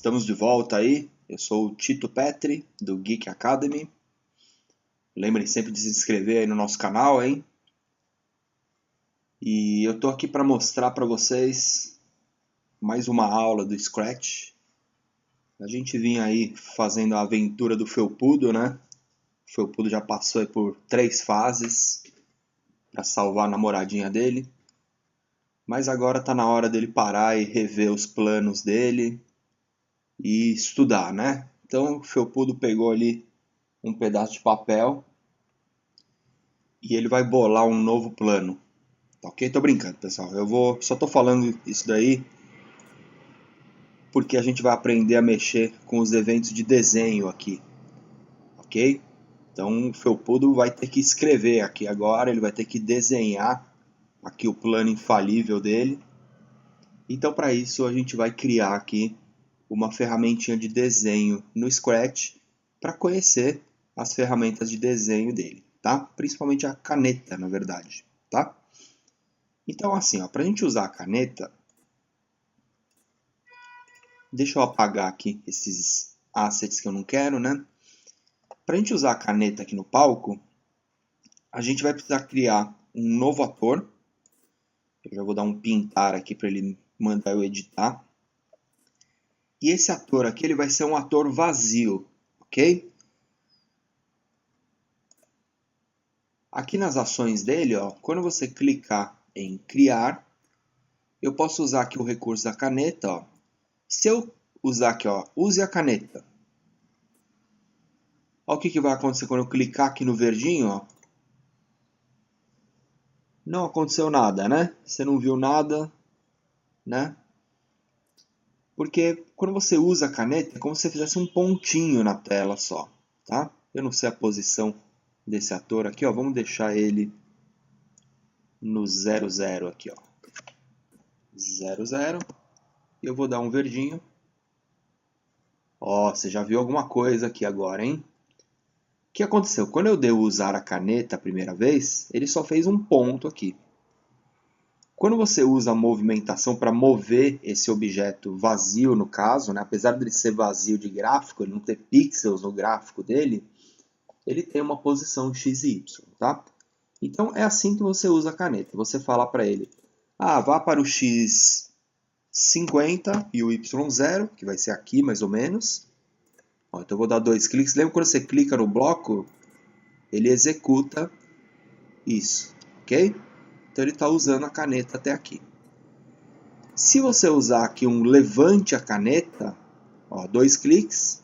Estamos de volta aí. Eu sou o Tito Petri, do Geek Academy. Lembrem sempre de se inscrever aí no nosso canal, hein? E eu tô aqui para mostrar para vocês mais uma aula do Scratch. A gente vinha aí fazendo a aventura do Felpudo, né? O Felpudo já passou aí por 3 fases para salvar a namoradinha dele. Mas agora tá na hora dele parar e rever os planos dele e estudar, né? Então o Felpudo pegou ali um pedaço de papel e ele vai bolar um novo plano. Tá ok? Tô brincando, pessoal. Só tô falando isso daí porque a gente vai aprender a mexer com os eventos de desenho aqui, ok? Então o Felpudo vai ter que escrever aqui agora, ele vai ter que desenhar aqui o plano infalível dele. Então para isso a gente vai criar aqui uma ferramentinha de desenho no Scratch para conhecer as ferramentas de desenho dele, tá? Principalmente a caneta, na verdade, tá? Então assim, para a gente usar a caneta, deixa eu apagar aqui esses assets que eu não quero, né? Para a gente usar a caneta aqui no palco, a gente vai precisar criar um novo ator. Eu já vou dar um pintar aqui para ele mandar eu editar. E esse ator aqui ele vai ser um ator vazio, ok? Aqui nas ações dele, ó, quando você clicar em criar, eu posso usar aqui o recurso da caneta. Ó. Se eu usar aqui, ó, use a caneta. Olha o que vai acontecer quando eu clicar aqui no verdinho. Ó. Não aconteceu nada, né? Você não viu nada, né? Porque quando você usa a caneta, é como se você fizesse um pontinho na tela só, tá? Eu não sei a posição desse ator aqui, ó. Vamos deixar ele no 00 aqui, ó. 00. E eu vou dar um verdinho. Ó, você já viu alguma coisa aqui agora, hein? O que aconteceu? Quando eu dei usar a caneta a primeira vez, ele só fez um ponto aqui. Quando você usa a movimentação para mover esse objeto vazio, no caso, né, apesar dele ser vazio de gráfico, ele não ter pixels no gráfico dele, ele tem uma posição x e y, tá? Então é assim que você usa a caneta. Você fala para ele, vá para o x 50 e o y 0, que vai ser aqui mais ou menos. Ó, então eu vou dar 2 cliques. Lembra quando você clica no bloco, ele executa isso, ok? Então ele está usando a caneta até aqui. Se você usar aqui um levante a caneta, ó, 2 cliques,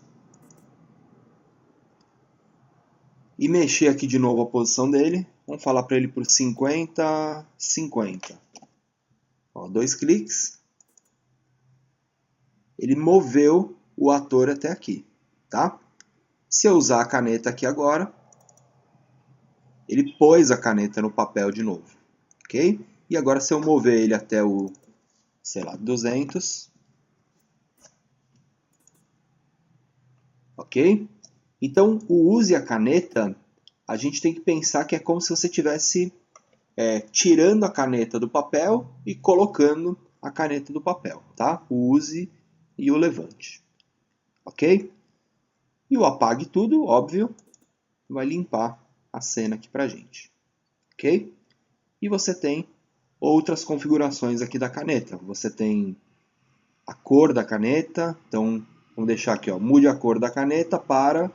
e mexer aqui de novo a posição dele, vamos falar para ele por 50, 50. Ó, 2 cliques, ele moveu o ator até aqui, tá? Se eu usar a caneta aqui agora, ele pôs a caneta no papel de novo, ok? E agora se eu mover ele até o, sei lá, 200, ok? Então, o use a caneta, a gente tem que pensar que é como se você estivesse tirando a caneta do papel e colocando a caneta do papel, tá? O use e o levante, ok? E o apague tudo, óbvio, vai limpar a cena aqui pra gente, ok? E você tem outras configurações aqui da caneta. Você tem a cor da caneta, então vamos deixar aqui, ó, mude a cor da caneta para...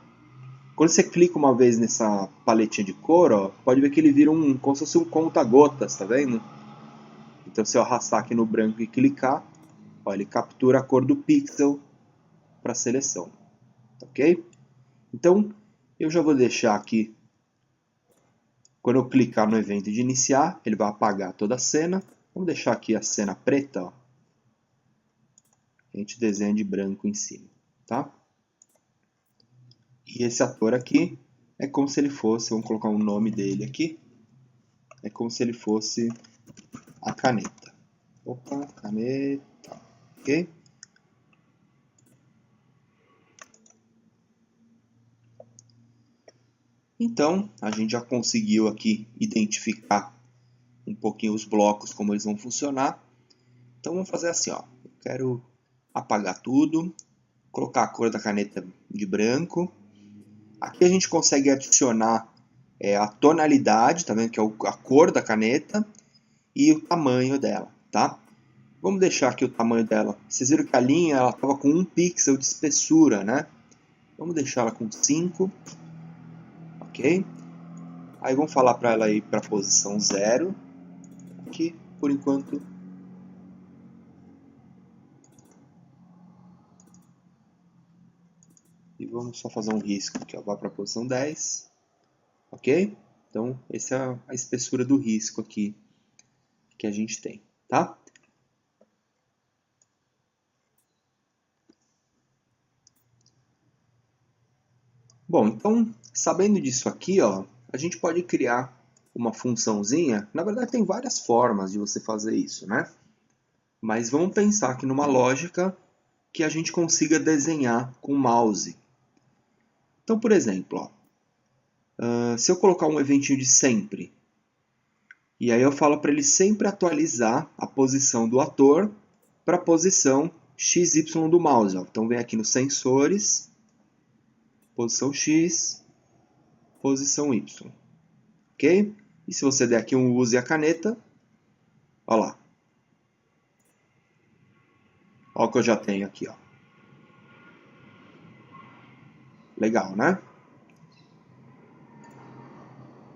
Quando você clica uma vez nessa paletinha de cor, ó, pode ver que ele vira como se fosse um conta-gotas, tá vendo? Então se eu arrastar aqui no branco e clicar, ó, ele captura a cor do pixel para a seleção, ok? Então eu já vou deixar aqui, quando eu clicar no evento de iniciar, ele vai apagar toda a cena. Vamos deixar aqui a cena preta, ó. A gente desenha de branco em cima, tá? E esse ator aqui é como se ele fosse, vamos colocar o nome dele aqui, é como se ele fosse a caneta. Opa, caneta, ok? Então, a gente já conseguiu aqui identificar um pouquinho os blocos, como eles vão funcionar. Então vamos fazer assim, ó. Eu quero apagar tudo. colocar a cor da caneta de branco. Aqui a gente consegue adicionar a tonalidade, tá vendo que é a cor da caneta e o tamanho dela, tá? Vamos deixar aqui o tamanho dela. Vocês viram que a linha ela estava com 1 pixel de espessura, né? Vamos deixar ela com 5, ok? Aí vamos falar para ela ir para a posição 0, que por enquanto e vamos só fazer um risco aqui, ó, vai para a posição 10, ok? Então, essa é a espessura do risco aqui que a gente tem, tá? Bom, então, sabendo disso aqui, ó, a gente pode criar uma funçãozinha. Na verdade, tem várias formas de você fazer isso, né? Mas vamos pensar aqui numa lógica que a gente consiga desenhar com o mouse. Então, por exemplo, ó, se eu colocar um eventinho de sempre, e aí eu falo para ele sempre atualizar a posição do ator para a posição XY do mouse. Ó. Então, vem aqui nos sensores, posição X, posição Y. Ok? E se você der aqui um use a caneta, olha lá. Olha o que eu já tenho aqui, ó. Legal, né?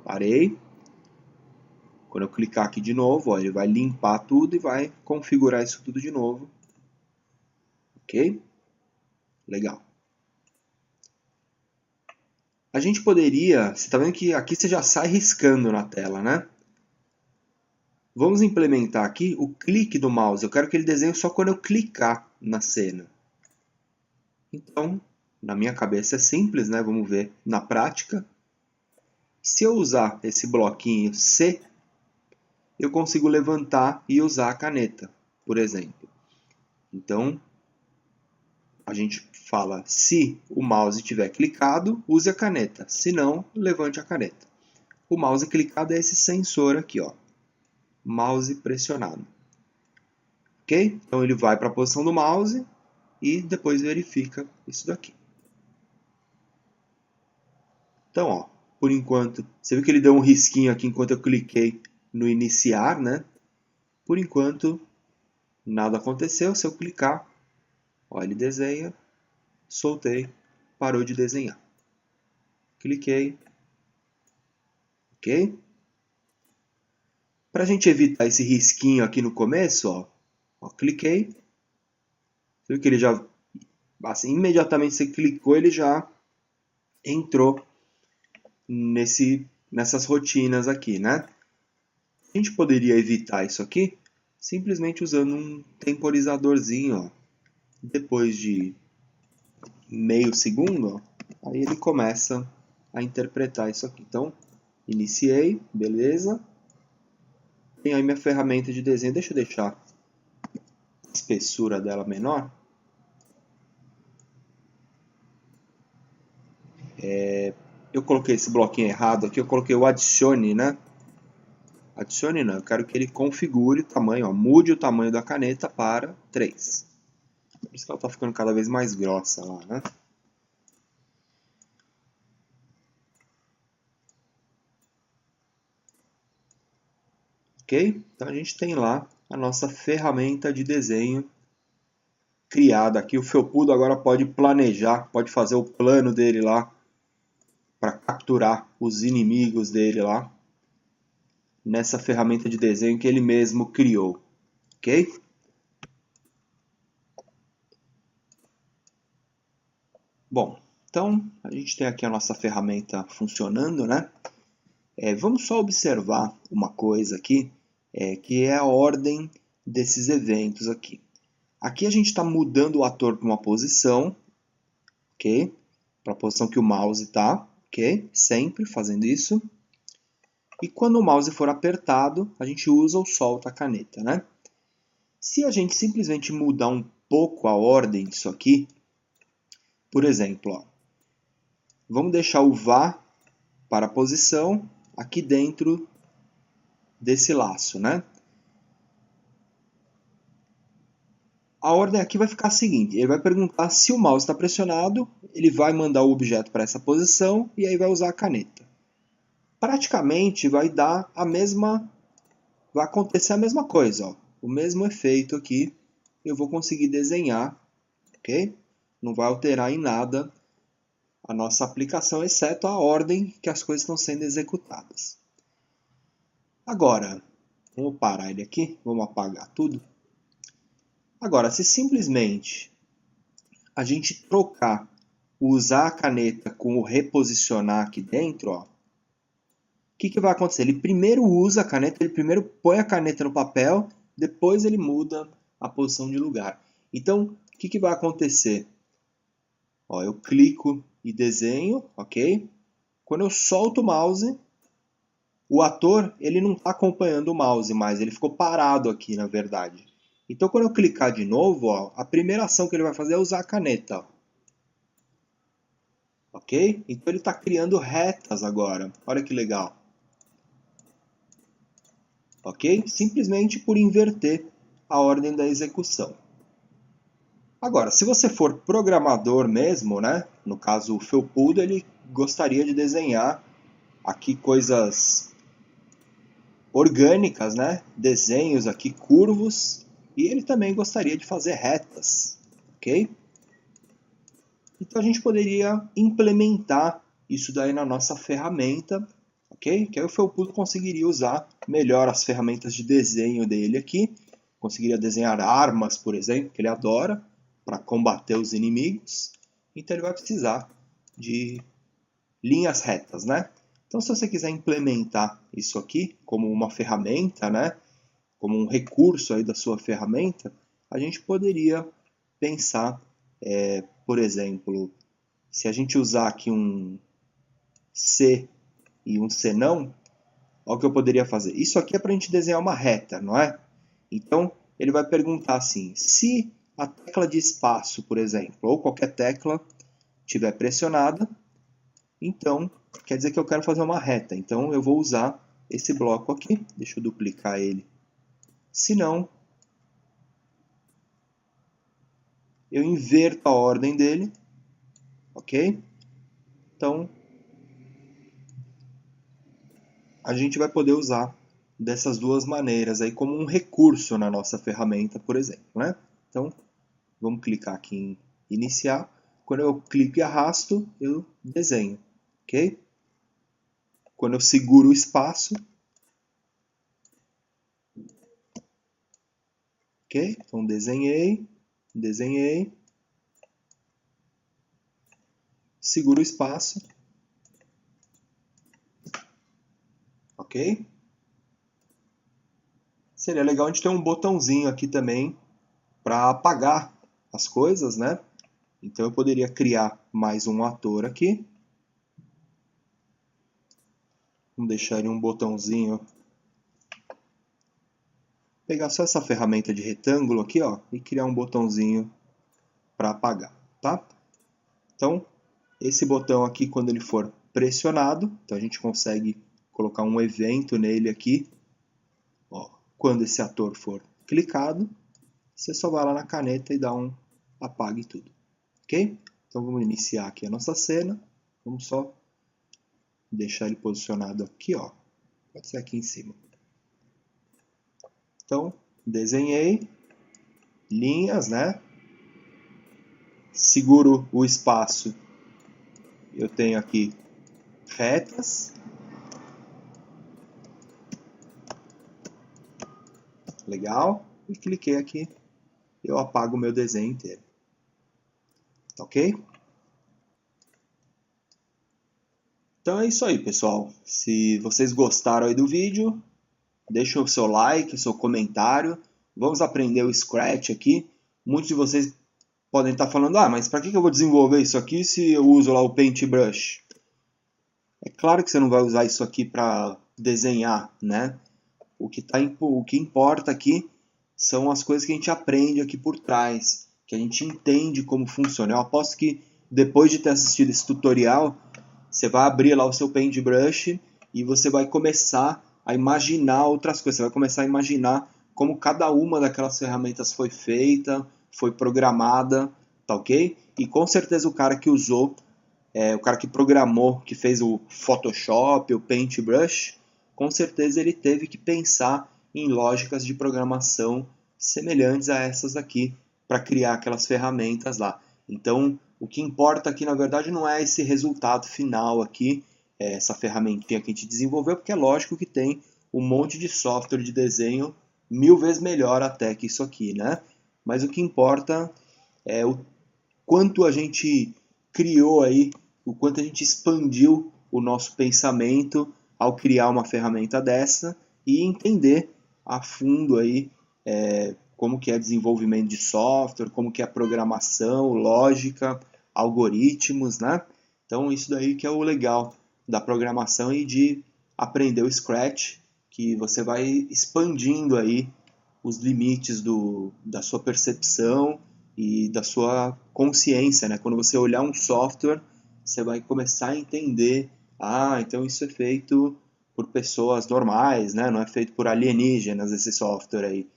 Parei. Quando eu clicar aqui de novo, ó, ele vai limpar tudo e vai configurar isso tudo de novo. Ok? Legal. A gente poderia... Você está vendo que aqui você já sai riscando na tela, né? Vamos implementar aqui o clique do mouse. Eu quero que ele desenhe só quando eu clicar na cena. Então, na minha cabeça é simples, né? Vamos ver na prática. Se eu usar esse bloquinho C, eu consigo levantar e usar a caneta, por exemplo. Então, a gente fala, se o mouse tiver clicado, use a caneta. Se não, levante a caneta. O mouse clicado é esse sensor aqui, ó. Mouse pressionado. Ok? Então ele vai para a posição do mouse e depois verifica isso daqui. Então, ó, por enquanto, você viu que ele deu um risquinho aqui enquanto eu cliquei no iniciar, né? Por enquanto, nada aconteceu. Se eu clicar, ó, ele desenha, soltei, parou de desenhar. Cliquei, ok? Para a gente evitar esse risquinho aqui no começo, ó, cliquei. Você viu que ele já, assim, imediatamente você clicou, ele já entrou nessas rotinas aqui, né? A gente poderia evitar isso aqui simplesmente usando um temporizadorzinho, ó. Depois de meio segundo, ó, aí ele começa a interpretar isso aqui. Então, iniciei, beleza. Tem aí minha ferramenta de desenho. Deixa eu deixar a espessura dela menor. Eu coloquei esse bloquinho errado aqui, eu coloquei o adicione, né? Adicione não, eu quero que ele configure o tamanho, ó, mude o tamanho da caneta para 3. Por isso que ela está ficando cada vez mais grossa lá, né? Ok? Então a gente tem lá a nossa ferramenta de desenho criada aqui. O Felpudo agora pode planejar, pode fazer o plano dele lá para capturar os inimigos dele lá nessa ferramenta de desenho que ele mesmo criou. Ok? Bom, então a gente tem aqui a nossa ferramenta funcionando, né? Vamos só observar uma coisa aqui, que é a ordem desses eventos aqui. Aqui a gente está mudando o ator para uma posição, ok? Para a posição que o mouse está, ok? Sempre fazendo isso. E quando o mouse for apertado, a gente usa ou solta a caneta, né? Se a gente simplesmente mudar um pouco a ordem disso aqui, por exemplo, ó, vamos deixar o vá para a posição aqui dentro desse laço, né? A ordem aqui vai ficar a seguinte, ele vai perguntar se o mouse está pressionado, ele vai mandar o objeto para essa posição e aí vai usar a caneta. Praticamente vai dar a mesma, vai acontecer a mesma coisa, ó, o mesmo efeito aqui, eu vou conseguir desenhar, ok? Não vai alterar em nada a nossa aplicação, exceto a ordem que as coisas estão sendo executadas. Agora, vamos parar ele aqui, vamos apagar tudo. Agora, se simplesmente a gente trocar, usar a caneta com o reposicionar aqui dentro, ó, o que vai acontecer? Ele primeiro usa a caneta, ele primeiro põe a caneta no papel, depois ele muda a posição de lugar. Então, o que vai acontecer? Ó, eu clico e desenho, ok? Quando eu solto o mouse, o ator ele não está acompanhando o mouse mais, ele ficou parado aqui, na verdade. Então, quando eu clicar de novo, ó, a primeira ação que ele vai fazer é usar a caneta. Ó. Ok? Então, ele está criando retas agora. Olha que legal. Ok? Simplesmente por inverter a ordem da execução. Agora, se você for programador mesmo, né? No caso o Felpudo, ele gostaria de desenhar aqui coisas orgânicas, né? Desenhos aqui curvos, e ele também gostaria de fazer retas, ok? Então a gente poderia implementar isso daí na nossa ferramenta, ok? Que aí o Felpudo conseguiria usar melhor as ferramentas de desenho dele aqui, conseguiria desenhar armas, por exemplo, que ele adora, para combater os inimigos, então ele vai precisar de linhas retas, né? Então, se você quiser implementar isso aqui como uma ferramenta, né? Como um recurso aí da sua ferramenta, a gente poderia pensar, por exemplo, se a gente usar aqui um C e um C não, olha o que eu poderia fazer. Isso aqui é para a gente desenhar uma reta, não é? Então, ele vai perguntar assim, se a tecla de espaço, por exemplo, ou qualquer tecla estiver pressionada, então quer dizer que eu quero fazer uma reta. Então eu vou usar esse bloco aqui, deixa eu duplicar ele. Se não, eu inverto a ordem dele, ok? Então a gente vai poder usar dessas duas maneiras aí como um recurso na nossa ferramenta, por exemplo, né? Então vamos clicar aqui em iniciar. Quando eu clico e arrasto, eu desenho, ok? Quando eu seguro o espaço, ok? Então desenhei, seguro o espaço, ok? Seria legal a gente ter um botãozinho aqui também para apagar as coisas, né? Então eu poderia criar mais um ator aqui. Vamos deixar ele um botãozinho. Pegar só essa ferramenta de retângulo aqui, ó, e criar um botãozinho para apagar, tá? Então, esse botão aqui, quando ele for pressionado, então a gente consegue colocar um evento nele aqui. Ó, quando esse ator for clicado, você só vai lá na caneta e dá um apague tudo, ok? Então vamos iniciar aqui a nossa cena, vamos só deixar ele posicionado aqui, ó, pode ser aqui em cima. Então, desenhei linhas, né? Seguro o espaço, eu tenho aqui retas, legal, e cliquei aqui, eu apago o meu desenho inteiro, ok? Então é isso aí, pessoal. Se vocês gostaram aí do vídeo, deixa o seu like, o seu comentário. Vamos aprender o Scratch aqui. Muitos de vocês podem estar falando, mas para que eu vou desenvolver isso aqui se eu uso lá o Paintbrush? É claro que você não vai usar isso aqui para desenhar, né? O que importa aqui são as coisas que a gente aprende aqui por trás, que a gente entende como funciona. Eu aposto que depois de ter assistido esse tutorial, você vai abrir lá o seu Paintbrush e você vai começar a imaginar outras coisas. Você vai começar a imaginar como cada uma daquelas ferramentas foi feita, foi programada, tá ok? E com certeza o cara que usou, o cara que programou, que fez o Photoshop, o Paintbrush, com certeza ele teve que pensar em lógicas de programação semelhantes a essas aqui para criar aquelas ferramentas lá. Então, o que importa aqui, na verdade, não é esse resultado final aqui, essa ferramentinha que a gente desenvolveu, porque é lógico que tem um monte de software de desenho 1000 vezes melhor até que isso aqui, né? Mas o que importa é o quanto a gente criou aí, o quanto a gente expandiu o nosso pensamento ao criar uma ferramenta dessa e entender a fundo aí como que é desenvolvimento de software, como que é programação, lógica, algoritmos, né? Então isso daí que é o legal da programação e de aprender o Scratch, que você vai expandindo aí os limites da sua percepção e da sua consciência, né? Quando você olhar um software, você vai começar a entender, então isso é feito por pessoas normais, né? Não é feito por alienígenas esse software aí.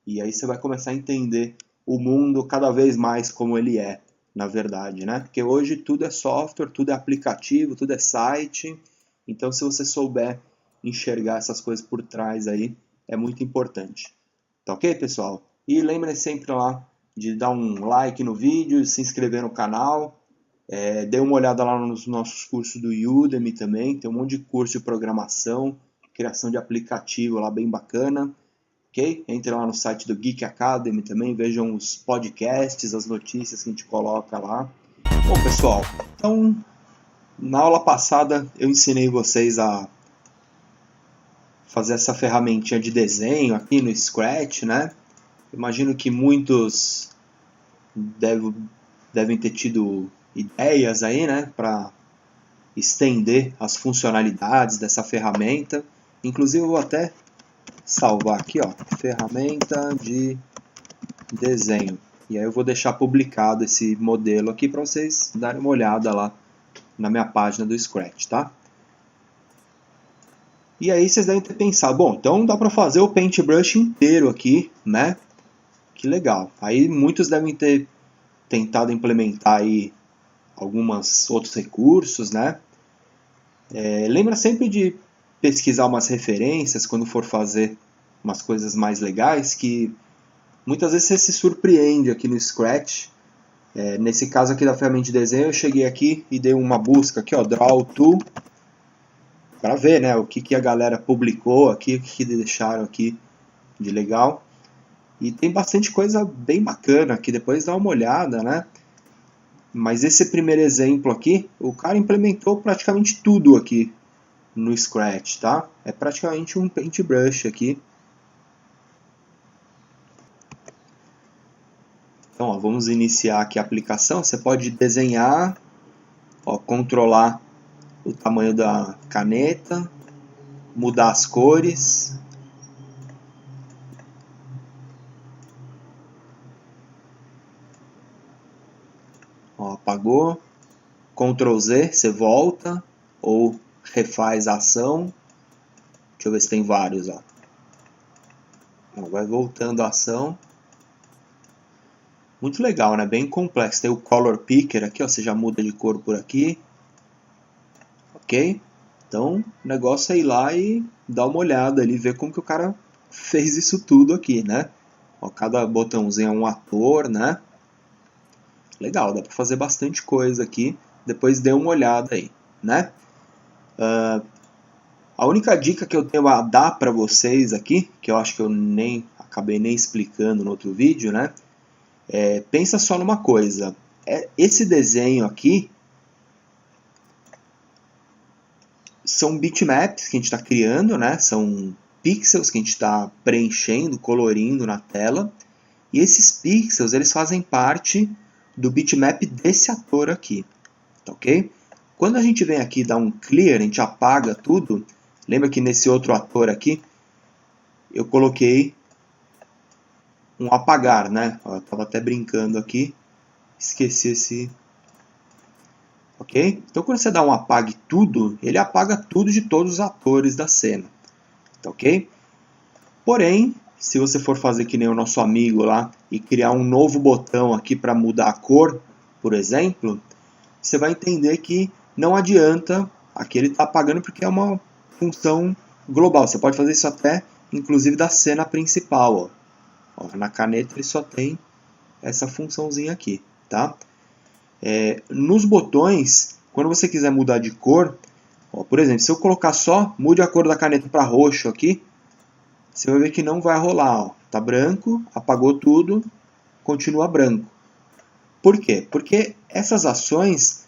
E aí você vai começar a entender o mundo cada vez mais como ele é, na verdade, né? Porque hoje tudo é software, tudo é aplicativo, tudo é site. Então, se você souber enxergar essas coisas por trás aí, é muito importante. Tá ok, pessoal? E lembrem sempre lá de dar um like no vídeo, se inscrever no canal. Dê uma olhada lá nos nossos cursos do Udemy também. Tem um monte de curso de programação, criação de aplicativo lá bem bacana. Ok? Entre lá no site do Geek Academy também, vejam os podcasts, as notícias que a gente coloca lá. Bom, pessoal, então na aula passada eu ensinei vocês a fazer essa ferramentinha de desenho aqui no Scratch, né? Imagino que muitos devem ter tido ideias aí, né, para estender as funcionalidades dessa ferramenta. Inclusive eu vou até salvar aqui, ó, ferramenta de desenho. E aí eu vou deixar publicado esse modelo aqui para vocês darem uma olhada lá na minha página do Scratch, tá? E aí vocês devem ter pensado, bom, então dá para fazer o Paintbrush inteiro aqui, né? Que legal. Aí muitos devem ter tentado implementar aí alguns outros recursos, né? Lembra sempre de pesquisar umas referências quando for fazer umas coisas mais legais, que muitas vezes você se surpreende aqui no Scratch. Nesse caso aqui da ferramenta de desenho, eu cheguei aqui e dei uma busca aqui, ó, Draw Tool, para ver, né, o que a galera publicou aqui, o que deixaram aqui de legal. E tem bastante coisa bem bacana aqui, depois dá uma olhada, né? Mas esse primeiro exemplo aqui, o cara implementou praticamente tudo aqui no Scratch, tá? É praticamente um paintbrush aqui. Então, ó, vamos iniciar aqui a aplicação. Você pode desenhar, ó, controlar o tamanho da caneta, mudar as cores. Ó, apagou. Ctrl Z, você volta ou refaz a ação. Deixa eu ver se tem vários, ó. Vai voltando a ação. Muito legal, né? Bem complexo. Tem o Color Picker aqui, ó. Você já muda de cor por aqui. Ok? Então, o negócio é ir lá e dar uma olhada ali, ver como que o cara fez isso tudo aqui, né? Ó, cada botãozinho é um ator, né? Legal, dá para fazer bastante coisa aqui. Depois dê uma olhada aí, né? A única dica que eu tenho a dar para vocês aqui, que eu acho que eu acabei nem explicando no outro vídeo, né? Pensa só numa coisa. Esse desenho aqui são bitmaps que a gente está criando, né? São pixels que a gente está preenchendo, colorindo na tela. E esses pixels, eles fazem parte do bitmap desse ator aqui, tá ok? Quando a gente vem aqui e dá um clear, a gente apaga tudo. Lembra que nesse outro ator aqui, eu coloquei um apagar, né? Eu estava até brincando aqui, esqueci esse... Ok? Então quando você dá um apague tudo, ele apaga tudo de todos os atores da cena, tá ok? Porém, se você for fazer que nem o nosso amigo lá e criar um novo botão aqui para mudar a cor, por exemplo, você vai entender que não adianta, aqui ele está apagando porque é uma função global. Você pode fazer isso até, inclusive, da cena principal. Ó, na caneta ele só tem essa funçãozinha aqui, tá? Nos botões, quando você quiser mudar de cor, ó, por exemplo, se eu colocar só mude a cor da caneta para roxo aqui, você vai ver que não vai rolar. Ó. Tá branco, apagou tudo, continua branco. Por quê? Porque essas ações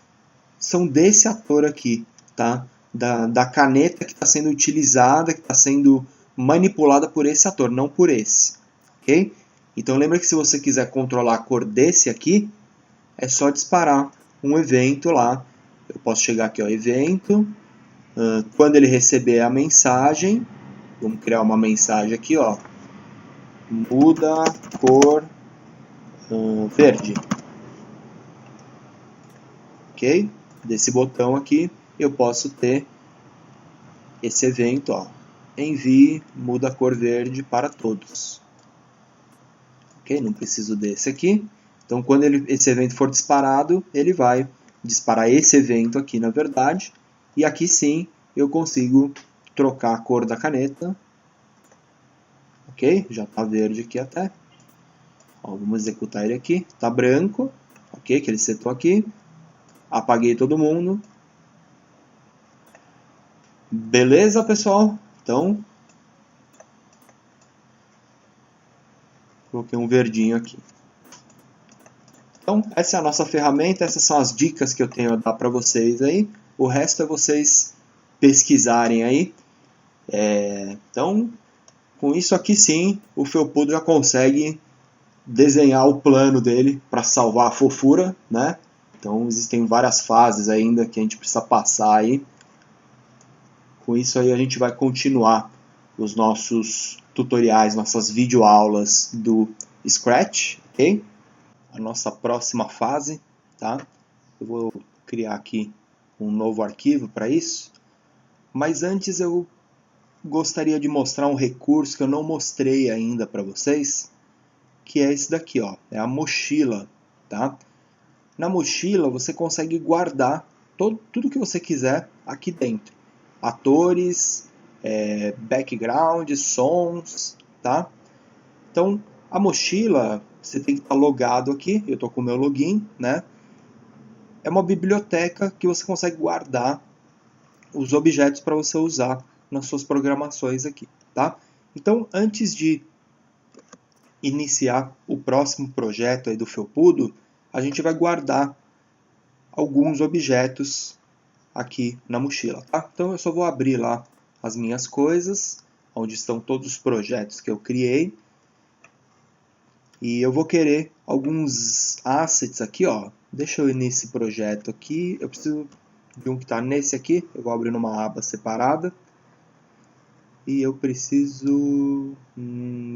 são desse ator aqui, tá? Da caneta que está sendo utilizada, que está sendo manipulada por esse ator, não por esse. Ok? Então lembra que se você quiser controlar a cor desse aqui, é só disparar um evento lá. Eu posso chegar aqui, ó, evento. Quando ele receber a mensagem, vamos criar uma mensagem aqui, ó. Muda cor verde. Ok? Desse botão aqui, eu posso ter esse evento, ó. Envie, muda a cor verde para todos. Ok? Não preciso desse aqui. Então, quando esse evento for disparado, ele vai disparar esse evento aqui, na verdade. E aqui sim, eu consigo trocar a cor da caneta. Ok? Já está verde aqui até. Ó, vamos executar ele aqui. Está branco. Ok? Que ele setou aqui. Apaguei todo mundo. Beleza, pessoal? Então, coloquei um verdinho aqui. Então, essa é a nossa ferramenta, essas são as dicas que eu tenho a dar para vocês aí. O resto é vocês pesquisarem aí. Então, com isso aqui sim, o Felpudo já consegue desenhar o plano dele para salvar a fofura, né? Então, existem várias fases ainda que a gente precisa passar aí. Com isso aí a gente vai continuar os nossos tutoriais, nossas videoaulas do Scratch, ok? A nossa próxima fase, tá? Eu vou criar aqui um novo arquivo para isso, mas antes eu gostaria de mostrar um recurso que eu não mostrei ainda para vocês, que é esse daqui, ó, é a mochila, tá? Na mochila você consegue guardar tudo que você quiser aqui dentro, atores, background, sons, tá? Então a mochila você tem que estar logado aqui, eu estou com o meu login, né? É uma biblioteca que você consegue guardar os objetos para você usar nas suas programações aqui, tá? Então, antes de iniciar o próximo projeto aí do Felpudo, a gente vai guardar alguns objetos aqui na mochila, tá? Então, eu só vou abrir lá as minhas coisas, onde estão todos os projetos que eu criei. E eu vou querer alguns assets aqui, ó. Deixa eu ir nesse projeto aqui. Eu preciso de um que está nesse aqui. Eu vou abrir numa aba separada. E eu preciso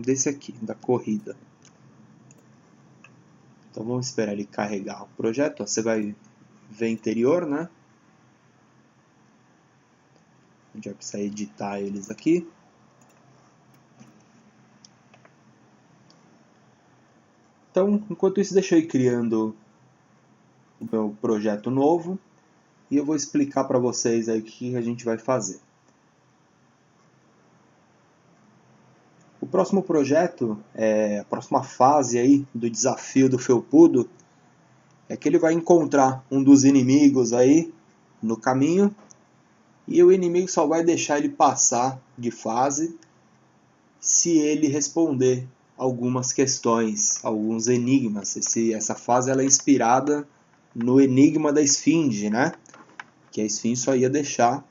desse aqui, da corrida. Então vamos esperar ele carregar o projeto. Ó, você vai ver interior, né? A gente vai precisar editar eles aqui. Então, enquanto isso, deixa eu ir criando o meu projeto novo. E eu vou explicar para vocês aí o que a gente vai fazer. O próximo projeto, a próxima fase aí do desafio do Felpudo, é que ele vai encontrar um dos inimigos aí no caminho e o inimigo só vai deixar ele passar de fase se ele responder algumas questões, alguns enigmas. Essa fase ela é inspirada no enigma da esfinge, né? Que a esfinge só ia deixar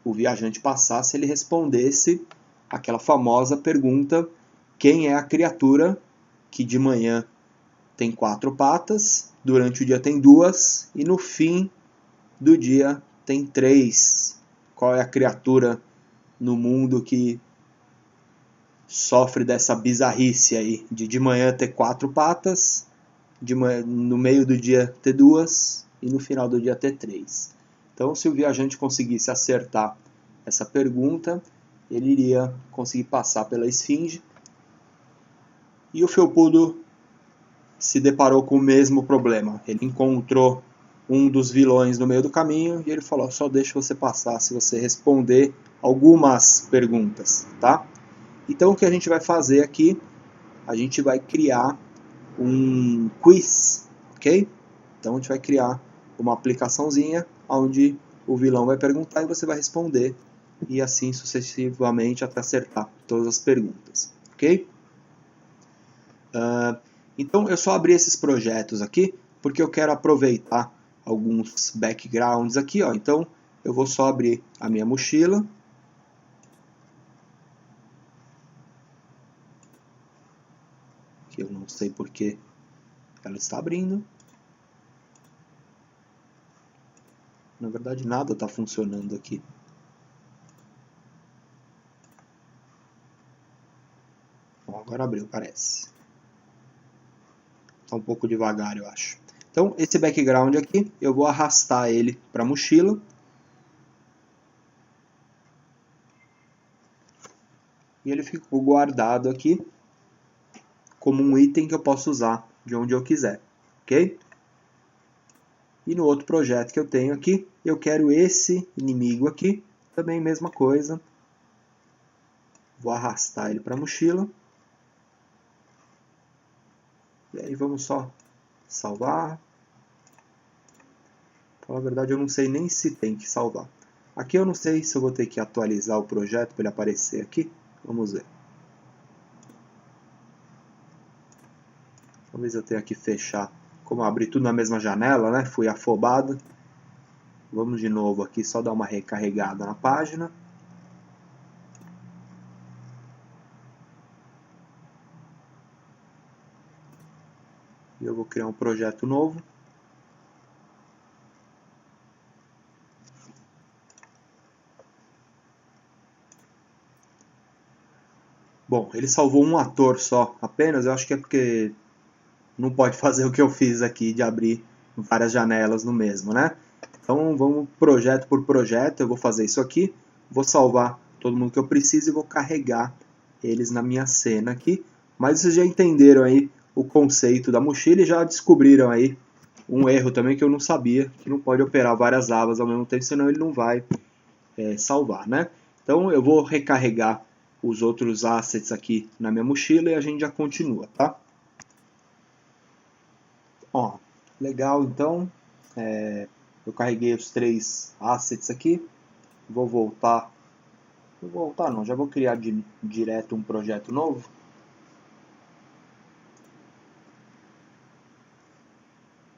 o viajante passar se ele respondesse aquela famosa pergunta: quem é a criatura que de manhã tem 4 patas, durante o dia tem 2 e no fim do dia tem 3? Qual é a criatura no mundo que sofre dessa bizarrice aí de manhã ter 4 patas, no meio do dia ter 2 e no final do dia ter 3? Então, se o viajante conseguisse acertar essa pergunta, ele iria conseguir passar pela esfinge. E o felpudo se deparou com o mesmo problema. Ele encontrou um dos vilões no meio do caminho e ele falou: só deixo você passar se você responder algumas perguntas, tá? Então o que a gente vai fazer aqui, a gente vai criar um quiz, ok? Então a gente vai criar uma aplicaçãozinha onde o vilão vai perguntar e você vai responder, e assim sucessivamente até acertar todas as perguntas, ok? Então eu só abri esses projetos aqui porque eu quero aproveitar alguns backgrounds aqui, ó. Então eu vou só abrir a minha mochila. Que eu não sei porque ela está abrindo. Na verdade nada está funcionando aqui. Bom, agora abriu, parece. Está um pouco devagar, eu acho. Então, esse background aqui, eu vou arrastar ele para a mochila. E ele ficou guardado aqui como um item que eu posso usar de onde eu quiser, ok? E no outro projeto que eu tenho aqui, eu quero esse inimigo aqui, também mesma coisa. Vou arrastar ele para a mochila. E aí vamos só salvar. Na verdade eu não sei nem se tem que salvar. Aqui eu não sei se eu vou ter que atualizar o projeto para ele aparecer aqui. Vamos ver. Talvez eu tenha que fechar. Como eu abri tudo na mesma janela, né? Fui afobado. Vamos de novo aqui, só dar uma recarregada na página. E eu vou criar um projeto novo. Bom, ele salvou um ator só, apenas. Eu acho que é porque não pode fazer o que eu fiz aqui de abrir várias janelas no mesmo, né? Então vamos projeto por projeto, eu vou fazer isso aqui, vou salvar todo mundo que eu preciso e vou carregar eles na minha cena aqui. Mas vocês já entenderam aí o conceito da mochila e já descobriram aí um erro também que eu não sabia, que não pode operar várias abas ao mesmo tempo, senão ele não vai salvar, né? Então eu vou recarregar os outros assets aqui na minha mochila e a gente já continua, tá? Ó, legal, então eu carreguei os 3 assets aqui, vou voltar não, já vou criar direto um projeto novo.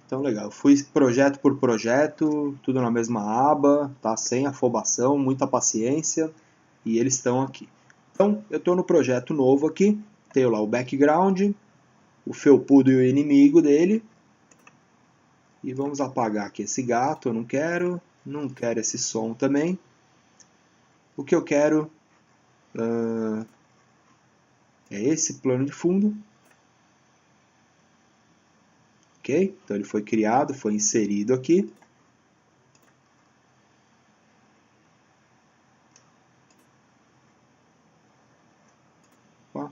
Então legal, eu fui projeto por projeto, tudo na mesma aba, tá? Sem afobação, muita paciência, e eles estão aqui. Então eu estou no projeto novo aqui, tenho lá o background, o felpudo e o inimigo dele. E vamos apagar aqui esse gato, eu não quero esse som também. O que eu quero é esse plano de fundo. Ok? Então ele foi criado, foi inserido aqui. Opa.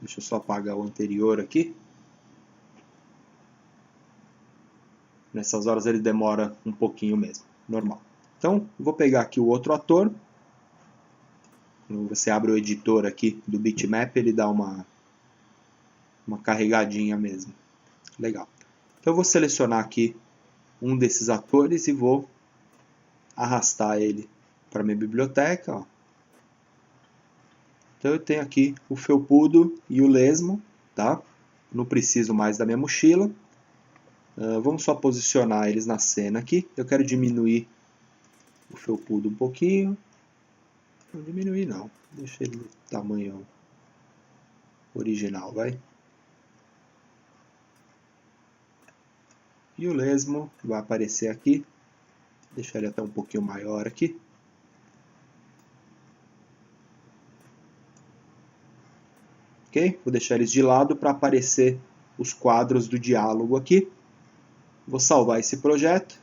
Deixa eu só apagar o anterior aqui. Nessas horas ele demora um pouquinho mesmo, normal. Então, vou pegar aqui o outro ator. Quando você abre o editor aqui do bitmap, ele dá uma carregadinha mesmo. Legal. Então eu vou selecionar aqui um desses atores e vou arrastar ele para minha biblioteca. Ó. Então eu tenho aqui o felpudo e o lesmo, tá? Não preciso mais da minha mochila. Vamos só posicionar eles na cena aqui. Eu quero diminuir o felpudo um pouquinho. Não diminuir não, deixa ele no tamanho original, vai. E o lesmo vai aparecer aqui. Deixar ele até um pouquinho maior aqui. Ok? Vou deixar eles de lado para aparecer os quadros do diálogo aqui. Vou salvar esse projeto.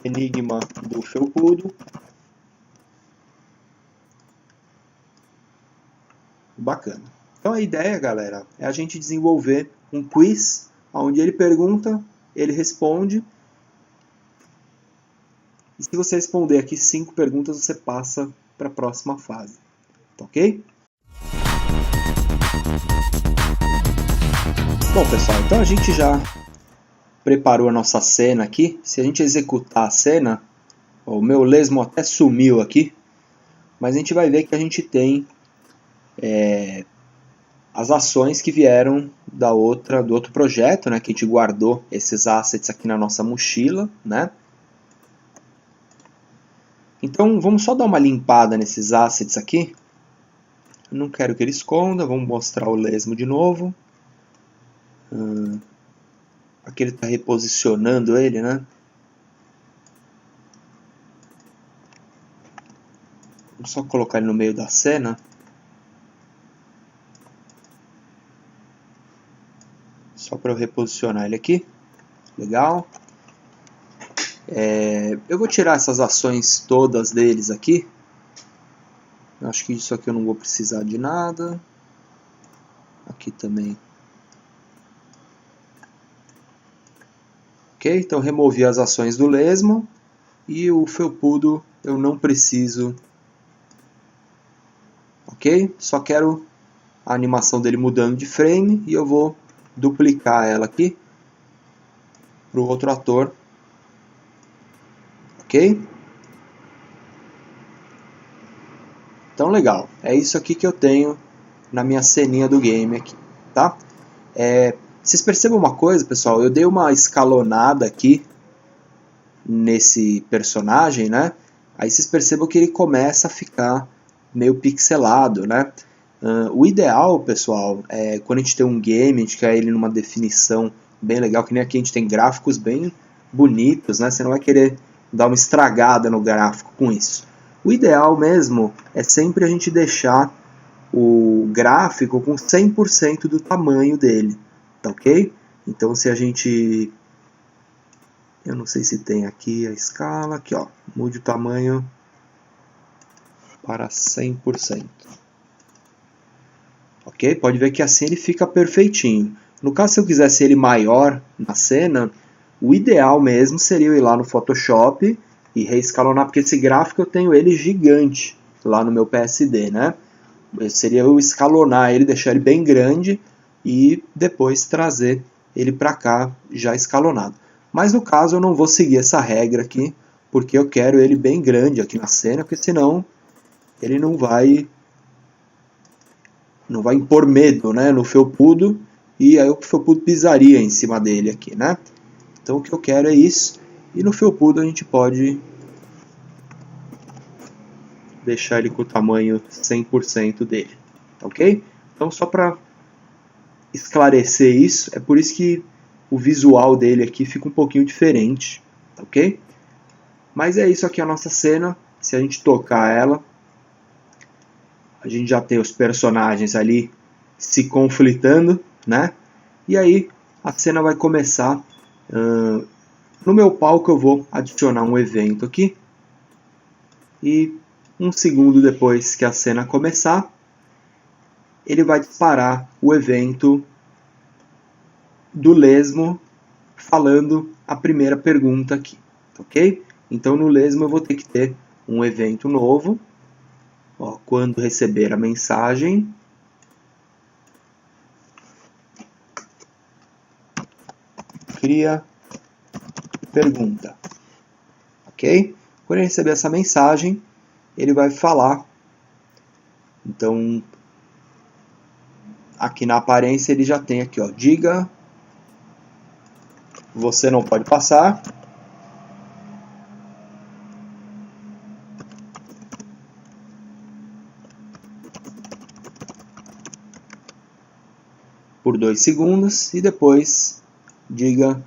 Enigma do felpudo. Bacana. Então a ideia, galera, é a gente desenvolver um quiz onde ele pergunta, ele responde. E se você responder aqui 5 perguntas, você passa para a próxima fase. Tá ok? Bom, pessoal, então a gente já preparou a nossa cena aqui. Se a gente executar a cena, o meu lesmo até sumiu aqui, mas a gente vai ver que a gente tem as ações que vieram do outro projeto, né, que a gente guardou esses assets aqui na nossa mochila, né? Então vamos só dar uma limpada nesses assets aqui. Eu não quero que ele esconda, vamos mostrar o lesmo de novo. Aqui ele está reposicionando ele, né? Vou só colocar ele no meio da cena. Só para eu reposicionar ele aqui. Legal. Eu vou tirar essas ações todas deles aqui. Acho que isso aqui eu não vou precisar de nada. Aqui também. Ok, então removi as ações do lesmo. E o felpudo eu não preciso. Ok? Só quero a animação dele mudando de frame. E eu vou duplicar ela aqui para o outro ator. Ok? Então legal, é isso aqui que eu tenho na minha ceninha do game aqui, tá? Vocês percebam uma coisa, pessoal, eu dei uma escalonada aqui nesse personagem, né? Aí vocês percebam que ele começa a ficar meio pixelado, né? O ideal, pessoal, é quando a gente tem um game, a gente quer ele numa definição bem legal, que nem aqui a gente tem gráficos bem bonitos, né? Você não vai querer dar uma estragada no gráfico com isso. O ideal mesmo é sempre a gente deixar o gráfico com 100% do tamanho dele, tá ok? Então se a gente... Eu não sei se tem aqui a escala, aqui ó, mude o tamanho para 100%. Ok? Pode ver que assim ele fica perfeitinho. No caso, se eu quisesse ele maior na cena, o ideal mesmo seria eu ir lá no Photoshop e reescalonar, porque esse gráfico eu tenho ele gigante lá no meu PSD, né? Seria eu escalonar ele, deixar ele bem grande e depois trazer ele para cá já escalonado. Mas no caso eu não vou seguir essa regra aqui, porque eu quero ele bem grande aqui na cena, porque senão ele não vai impor medo, né, no felpudo, e aí o felpudo pisaria em cima dele aqui, né? Então o que eu quero é isso, e no felpudo a gente pode deixar ele com o tamanho 100% dele, ok? Então só para esclarecer isso, é por isso que o visual dele aqui fica um pouquinho diferente, ok? Mas é isso aqui a nossa cena, se a gente tocar ela, a gente já tem os personagens ali se conflitando, né? E aí a cena vai começar. No meu palco eu vou adicionar um evento aqui. E um segundo depois que a cena começar, ele vai disparar o evento do lesmo falando a primeira pergunta aqui, ok? Então no lesmo eu vou ter que ter um evento novo. Ó, quando receber a mensagem, cria pergunta, ok? Quando ele receber essa mensagem, ele vai falar. Então, aqui na aparência ele já tem aqui, ó, diga, você não pode passar. Por 2 segundos e depois diga,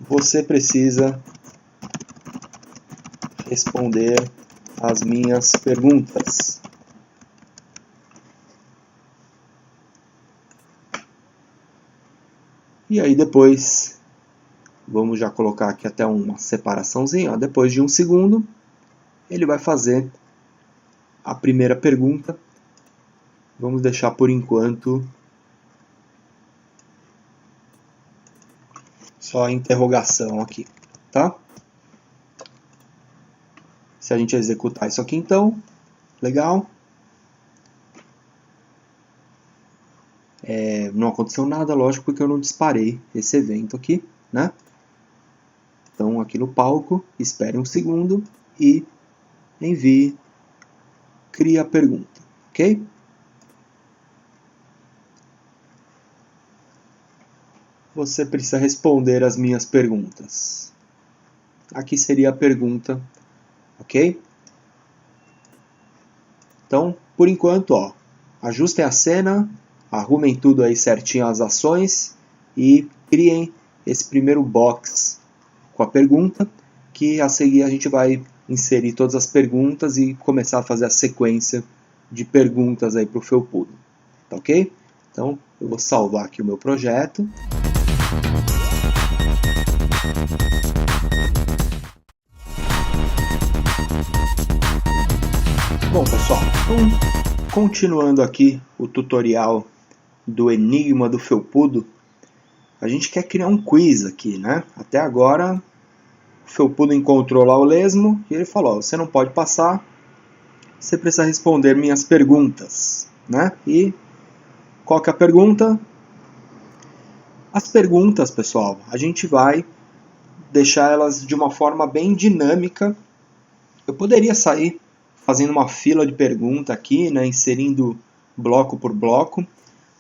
você precisa responder as minhas perguntas. E aí depois, vamos já colocar aqui até uma separaçãozinha, ó, depois de 1 segundo, ele vai fazer a primeira pergunta. Vamos deixar por enquanto só a interrogação aqui, tá? Se a gente executar isso aqui então, legal. Não aconteceu nada, lógico, porque eu não disparei esse evento aqui, né? Então aqui no palco, espere um segundo e envie, cria a pergunta, ok? Você precisa responder as minhas perguntas. Aqui seria a pergunta, ok? Então, por enquanto, ó, ajustem a cena, arrumem tudo aí certinho as ações e criem esse primeiro box com a pergunta, que a seguir a gente vai inserir todas as perguntas e começar a fazer a sequência de perguntas aí para o Felpudo, tá ok? Então, eu vou salvar aqui o meu projeto. Bom, pessoal, então, continuando aqui o tutorial do Enigma do Felpudo, a gente quer criar um quiz aqui, né? Até agora, o Felpudo encontrou lá o lesmo e ele falou, você não pode passar, você precisa responder minhas perguntas, né? E qual que é a pergunta? As perguntas, pessoal, a gente vai deixar elas de uma forma bem dinâmica. Eu poderia sair fazendo uma fila de pergunta aqui, né, inserindo bloco por bloco,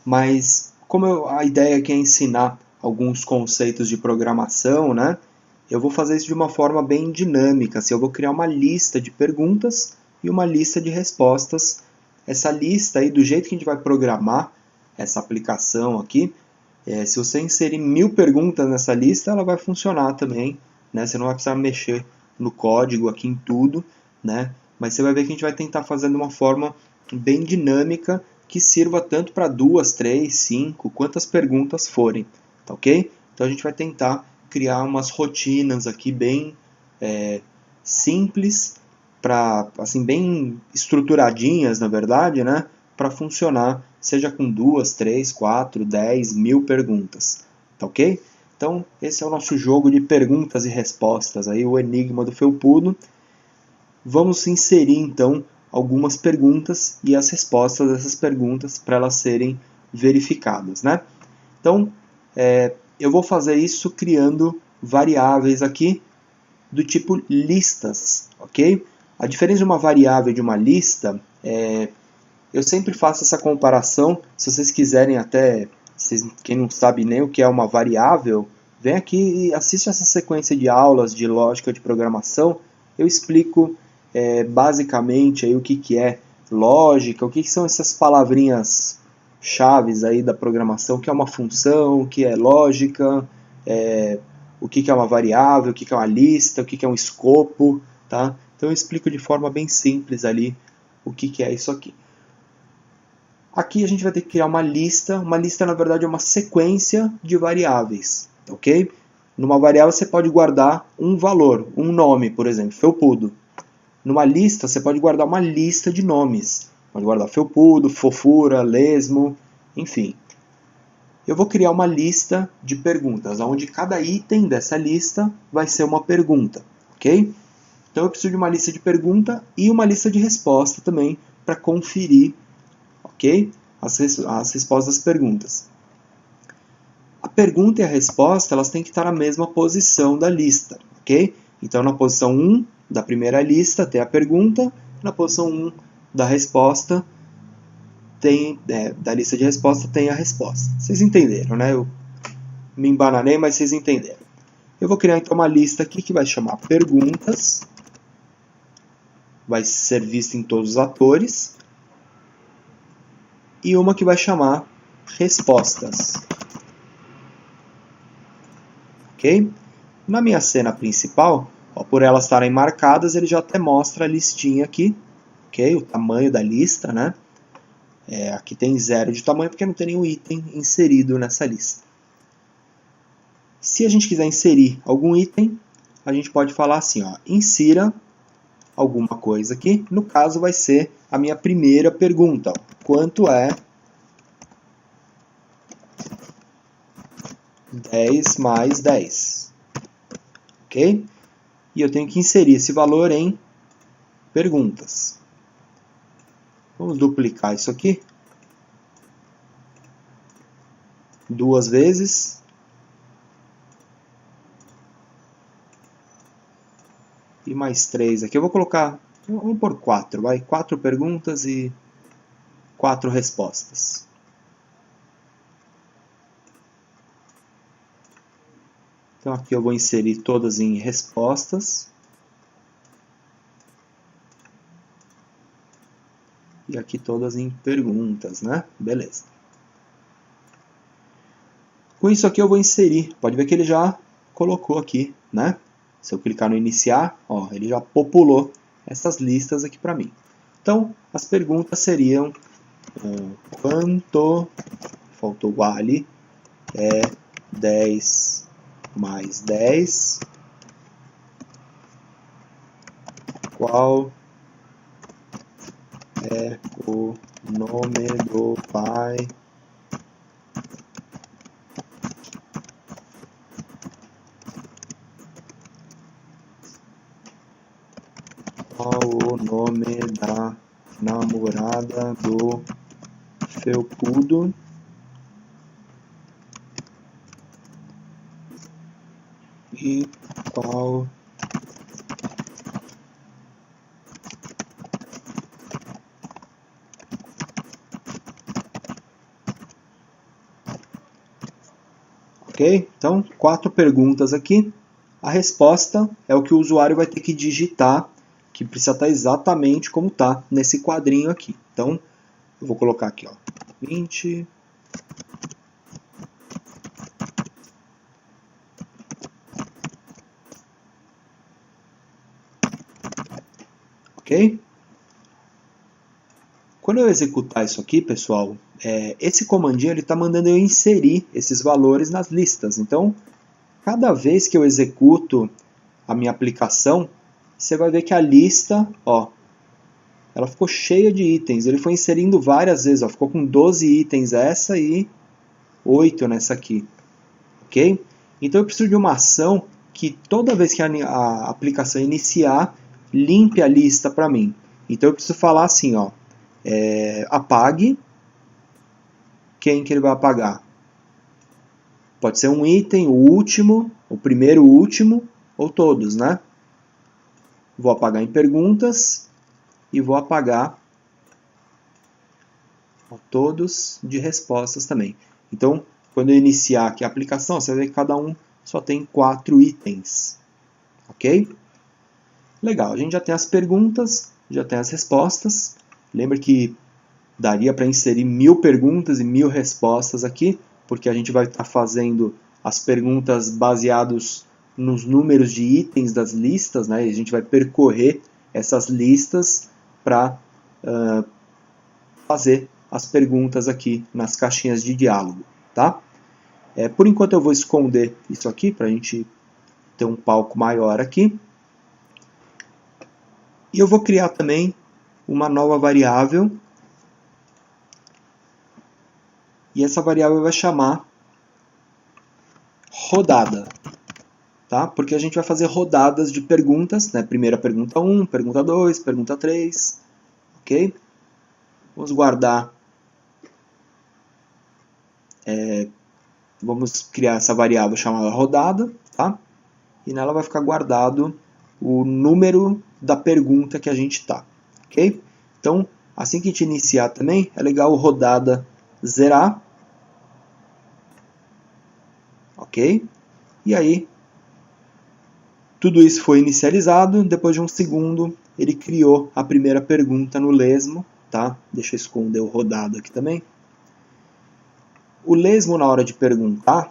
mas como a ideia aqui é ensinar alguns conceitos de programação, né, eu vou fazer isso de uma forma bem dinâmica. Assim, eu vou criar uma lista de perguntas e uma lista de respostas. Essa lista aí, do jeito que a gente vai programar essa aplicação aqui, se você inserir 1000 perguntas nessa lista, ela vai funcionar também, né? Você não vai precisar mexer no código aqui em tudo, né? Mas você vai ver que a gente vai tentar fazer de uma forma bem dinâmica, que sirva tanto para 2, 3, 5, quantas perguntas forem, tá ok? Então a gente vai tentar criar umas rotinas aqui bem simples, assim, bem estruturadinhas, na verdade, né? Para funcionar, seja com 2, 3, 4, 10, 1000 perguntas, tá ok? Então, esse é o nosso jogo de perguntas e respostas, aí, o Enigma do Felpudo. Vamos inserir, então, algumas perguntas e as respostas dessas perguntas para elas serem verificadas, né? Então, eu vou fazer isso criando variáveis aqui do tipo listas, ok? A diferença de uma variável e de uma lista eu sempre faço essa comparação. Se vocês quiserem até, quem não sabe nem o que é uma variável, vem aqui e assiste essa sequência de aulas de lógica de programação. Eu explico basicamente aí o que é lógica, o que são essas palavrinhas chaves aí da programação, o que é uma função, o que é lógica, o que é uma variável, o que é uma lista, o que é um escopo, tá? Então eu explico de forma bem simples ali o que é isso aqui. Aqui a gente vai ter que criar uma lista. Uma lista, na verdade, é uma sequência de variáveis, ok? Numa variável você pode guardar um valor, um nome, por exemplo, Felpudo. Numa lista você pode guardar uma lista de nomes. Pode guardar Felpudo, Fofura, Lesmo, enfim. Eu vou criar uma lista de perguntas, onde cada item dessa lista vai ser uma pergunta, ok? Então eu preciso de uma lista de pergunta e uma lista de resposta também para conferir, ok? As respostas das perguntas. A pergunta e a resposta elas têm que estar na mesma posição da lista, ok? Então na posição 1 da primeira lista tem a pergunta, na posição 1 da resposta da lista de resposta tem a resposta. Vocês entenderam, né? Eu me embananei, mas vocês entenderam. Eu vou criar então uma lista aqui que vai chamar perguntas, vai ser vista em todos os atores, e uma que vai chamar respostas. Ok? Na minha cena principal, ó, por elas estarem marcadas, ele já até mostra a listinha aqui, ok? O tamanho da lista, né? Aqui tem 0 de tamanho porque não tem nenhum item inserido nessa lista. Se a gente quiser inserir algum item, a gente pode falar assim, ó, insira alguma coisa aqui. No caso, vai ser a minha primeira pergunta. Quanto é 10 mais 10? Ok? E eu tenho que inserir esse valor em perguntas. Vamos duplicar isso aqui. 2 vezes. E mais 3 aqui. Eu vou colocar, vamos por 4, vai. 4 perguntas e 4 respostas. Então aqui eu vou inserir todas em respostas. E aqui todas em perguntas, né? Beleza. Com isso aqui eu vou inserir. Pode ver que ele já colocou aqui, né? Se eu clicar no iniciar, ó, ele já populou essas listas aqui para mim. Então, as perguntas seriam quanto, faltou o A ali, é 10 mais 10, qual é o nome do pai qual o nome da namorada do felpudo e qual ok? Então, 4 perguntas aqui. A resposta é o que o usuário vai ter que digitar, que precisa estar exatamente como está nesse quadrinho aqui. Então, eu vou colocar aqui, ó, 20. Ok? Quando eu executar isso aqui, pessoal, esse comandinho está mandando eu inserir esses valores nas listas. Então, cada vez que eu executo a minha aplicação, você vai ver que a lista, ó, ela ficou cheia de itens. Ele foi inserindo várias vezes, ó, ficou com 12 itens essa e 8 nessa aqui. Ok? Então eu preciso de uma ação que toda vez que a aplicação iniciar, limpe a lista para mim. Então eu preciso falar assim, ó, apague. Quem que ele vai apagar? Pode ser um item, o último, o primeiro, o último, ou todos, né? Vou apagar em perguntas e vou apagar todos de respostas também. Então, quando eu iniciar aqui a aplicação, você vai ver que cada um só tem 4 itens. Ok? Legal, a gente já tem as perguntas, já tem as respostas. Lembra que daria para inserir 1000 perguntas e 1000 respostas aqui, porque a gente vai estar fazendo as perguntas baseadas nos números de itens das listas, né? E a gente vai percorrer essas listas para fazer as perguntas aqui nas caixinhas de diálogo, tá? Por enquanto eu vou esconder isso aqui para a gente ter um palco maior aqui. E eu vou criar também uma nova variável. E essa variável vai chamar rodada, tá? Porque a gente vai fazer rodadas de perguntas, né? Primeira pergunta 1, pergunta 2, pergunta 3, ok? Vamos guardar, vamos criar essa variável chamada rodada, tá? E nela vai ficar guardado o número da pergunta que a gente está, ok? Então, assim que a gente iniciar também, é legal o rodada zerar, ok? E aí, tudo isso foi inicializado, depois de um segundo, ele criou a primeira pergunta no lesmo, tá? Deixa eu esconder o rodado aqui também. O lesmo, na hora de perguntar,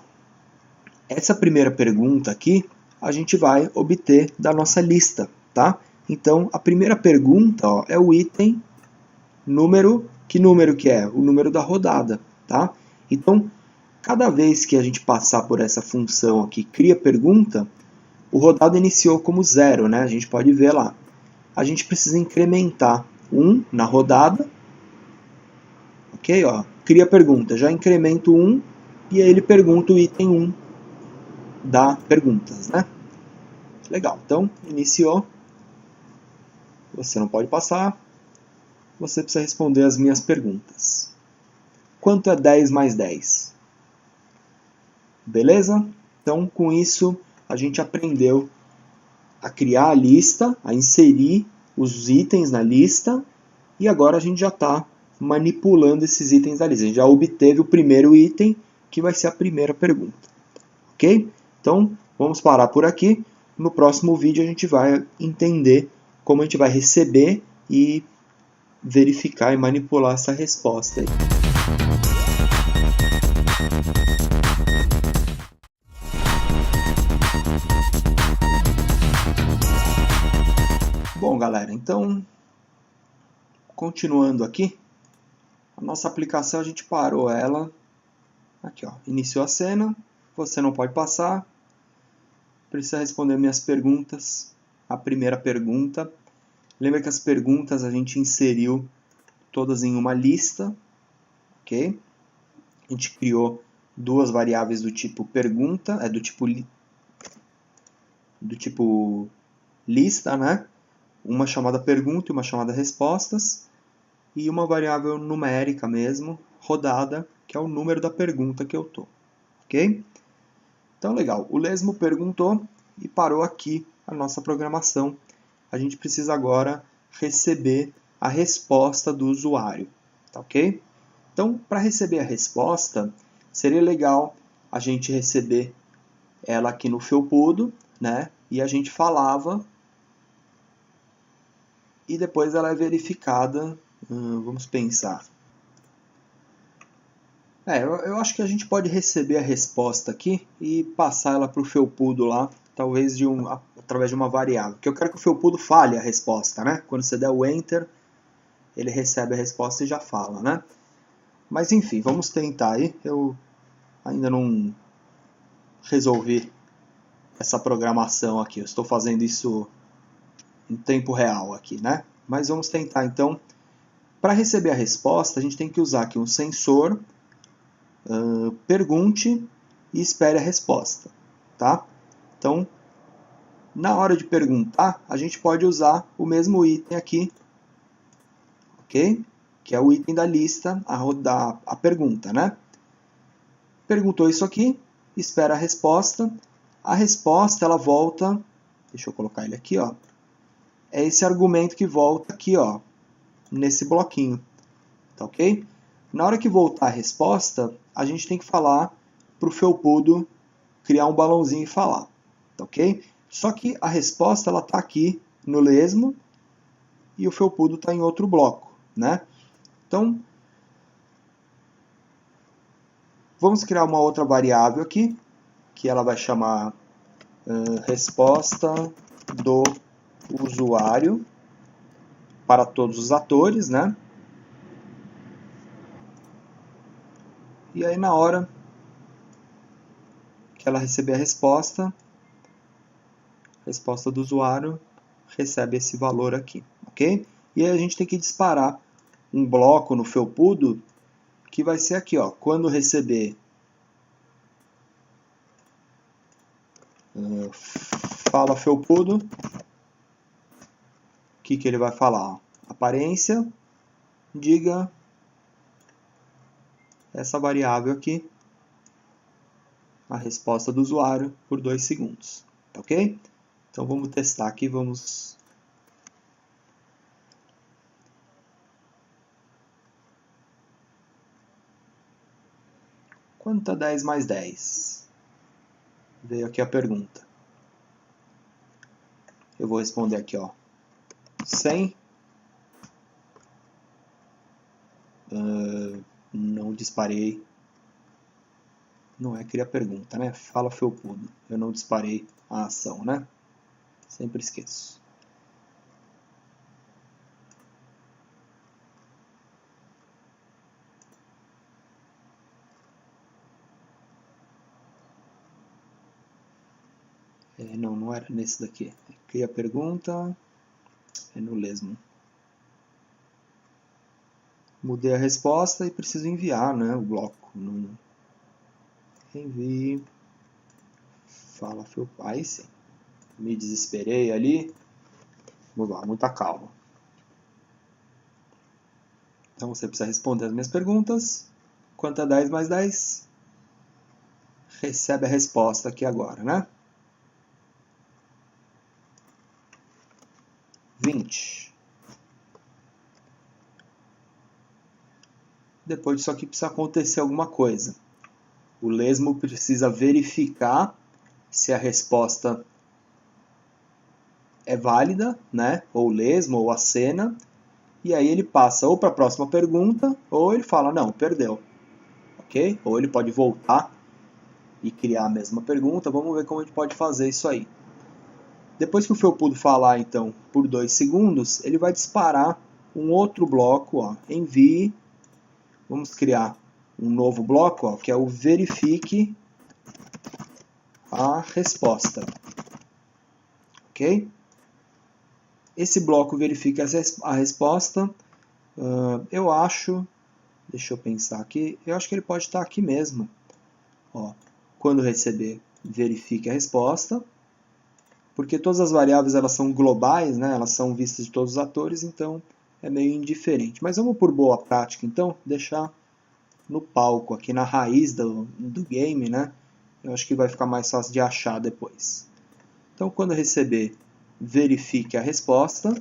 essa primeira pergunta aqui, a gente vai obter da nossa lista, tá? Então, a primeira pergunta, ó, é o item número, que número que é? O número da rodada, tá? Então, cada vez que a gente passar por essa função aqui, cria pergunta, o rodado iniciou como 0, né? A gente pode ver lá. a gente precisa incrementar 1 na rodada. Ok? Ó, cria pergunta, já incremento 1 e aí ele pergunta o item 1 da perguntas, né? Legal, então iniciou. Você não pode passar. Você precisa responder as minhas perguntas. Quanto é 10 mais 10? Beleza? Então, com isso, a gente aprendeu a criar a lista, a inserir os itens na lista, e agora a gente já está manipulando esses itens da lista. A gente já obteve o primeiro item, que vai ser a primeira pergunta. Ok? Então, vamos parar por aqui. No próximo vídeo a gente vai entender como a gente vai receber e verificar e manipular essa resposta aí. Bom, galera, então, continuando aqui, a nossa aplicação a gente parou ela, aqui ó, iniciou a cena, você não pode passar, precisa responder minhas perguntas. A primeira pergunta, lembra que as perguntas a gente inseriu todas em uma lista, ok? A gente criou duas variáveis do tipo pergunta, do tipo lista, né? Uma chamada pergunta e uma chamada respostas, e uma variável numérica mesmo, rodada, que é o número da pergunta que eu tô, ok? Então, legal, o Lesmo perguntou e parou aqui a nossa programação. A gente precisa agora receber a resposta do usuário, tá ok? Então, para receber a resposta, seria legal a gente receber ela aqui no felpudo, né? E a gente falava e depois ela é verificada. Vamos pensar. Eu acho que a gente pode receber a resposta aqui e passar ela para o felpudo lá, talvez através de uma variável. Porque eu quero que o felpudo fale a resposta, né? Quando você der o Enter, ele recebe a resposta e já fala, né? Mas enfim, vamos tentar aí. Eu ainda não resolvi essa programação aqui. Eu estou fazendo isso em tempo real aqui, né? Mas vamos tentar então. Para receber a resposta, a gente tem que usar aqui um sensor, pergunte e espere a resposta, tá? Então, na hora de perguntar, a gente pode usar o mesmo item aqui, ok? Que é o item da lista, a pergunta, né? Perguntou isso aqui, espera a resposta. A resposta, ela volta, deixa eu colocar ele aqui, ó. É esse argumento que volta aqui, ó, nesse bloquinho, tá ok? Na hora que voltar a resposta, a gente tem que falar para o felpudo criar um balãozinho e falar, tá ok? Só que a resposta ela está aqui no lesmo e o felpudo está em outro bloco, né? Então, vamos criar uma outra variável aqui, que ela vai chamar resposta do usuário para todos os atores, né? E aí na hora que ela receber a resposta do usuário recebe esse valor aqui, ok? E aí a gente tem que disparar um bloco no felpudo que vai ser aqui, ó, quando receber fala felpudo, o que ele vai falar? Aparência, diga essa variável aqui, a resposta do usuário por 2 segundos, tá ok? Então vamos testar aqui, vamos... Quanto é 10 mais 10? Veio aqui a pergunta. Eu vou responder aqui, ó, 100. Não disparei. Não é criar pergunta, né? Fala felpudo. Eu não disparei a ação, né? Sempre esqueço. Não era nesse daqui. Cria pergunta. É no lesmo. Mudei a resposta e preciso enviar, né, o bloco. Envie. Fala, aí sim. Me desesperei ali. Vamos lá, muita calma. Então você precisa responder as minhas perguntas. Quanto a 10 mais 10? Recebe a resposta aqui agora, né? 20. Depois disso aqui precisa acontecer alguma coisa. O lesmo precisa verificar se a resposta é válida, né? Ou o lesmo, ou a cena. E aí ele passa ou para a próxima pergunta, ou ele fala, não, perdeu. Ok? Ou ele pode voltar e criar a mesma pergunta. Vamos ver como a gente pode fazer isso aí. Depois que o felpudo falar, então, por 2 segundos, ele vai disparar um outro bloco, ó, envie. Vamos criar um novo bloco, ó, que é o verifique a resposta. Ok? Esse bloco verifica a resposta. Eu acho, deixa eu pensar aqui, eu acho que ele pode estar aqui mesmo. Ó, quando receber, verifique a resposta. Porque todas as variáveis elas são globais, né? Elas são vistas de todos os atores, então é meio indiferente. Mas vamos por boa prática, então, deixar no palco, aqui na raiz do game, né? Eu acho que vai ficar mais fácil de achar depois. Então, quando receber, verifique a resposta.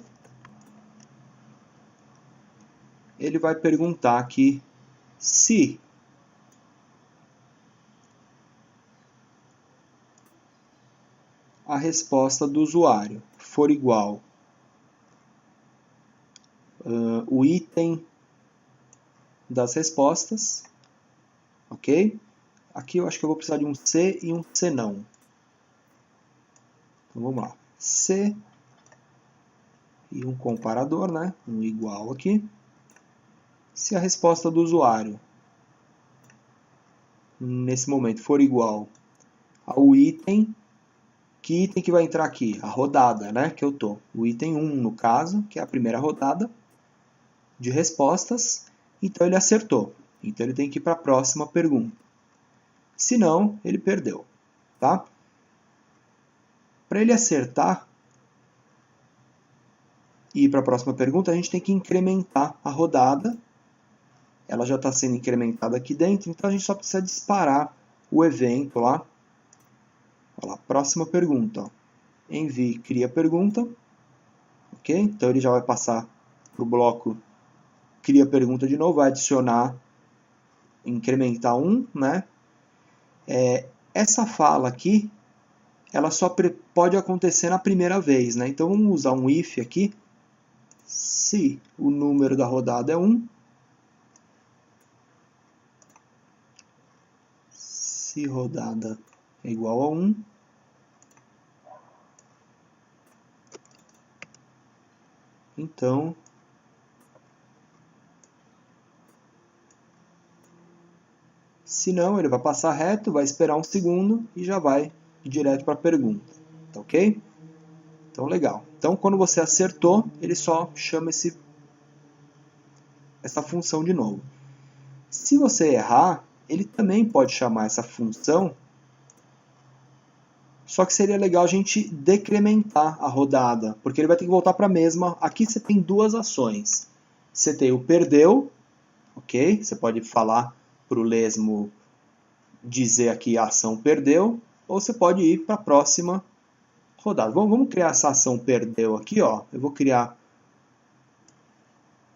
Ele vai perguntar aqui se a resposta do usuário for igual o item das respostas, ok? Aqui eu acho que eu vou precisar de um se e um se não. Então vamos lá. Se e um comparador, né? Um igual aqui. Se a resposta do usuário nesse momento for igual ao item, que item que vai entrar aqui? A rodada, né? Que eu tô. O item 1, no caso, que é a primeira rodada de respostas. Então ele acertou. Então ele tem que ir para a próxima pergunta. Se não, ele perdeu. Tá? Para ele acertar e ir para a próxima pergunta, a gente tem que incrementar a rodada. Ela já está sendo incrementada aqui dentro, então a gente só precisa disparar o evento lá. Olha lá, próxima pergunta. Ó. Envie, cria pergunta. Ok? Então ele já vai passar para o bloco cria pergunta de novo, vai adicionar, incrementar 1, né? Essa fala aqui, ela só pode acontecer na primeira vez, né? Então vamos usar um if aqui. Se o número da rodada é 1, se rodada é igual a 1, então se não, ele vai passar reto, vai esperar um segundo e já vai direto para a pergunta. Tá ok? Então, legal. Então, quando você acertou, ele só chama essa função de novo. Se você errar, ele também pode chamar essa função, só que seria legal a gente decrementar a rodada, porque ele vai ter que voltar para a mesma. Aqui você tem duas ações. Você tem o perdeu, ok? Você pode falar para o lesmo dizer aqui a ação perdeu, ou você pode ir para a próxima rodada. Vamos criar essa ação perdeu aqui, ó. Eu vou criar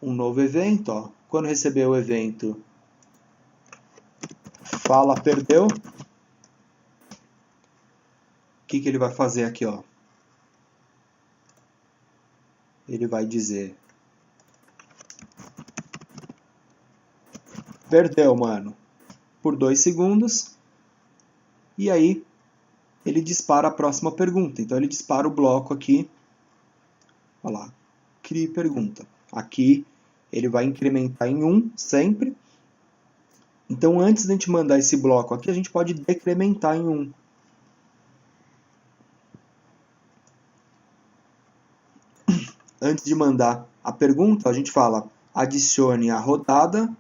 um novo evento, ó. Quando receber o evento, fala perdeu. O que ele vai fazer aqui, ó? Ele vai dizer perdeu, mano, por 2 segundos. E aí ele dispara a próxima pergunta. Então ele dispara o bloco aqui. Olha lá, crie pergunta. Aqui ele vai incrementar em 1 sempre. Então antes de a gente mandar esse bloco aqui, a gente pode decrementar em 1. antes de mandar a pergunta, a gente fala adicione a rodada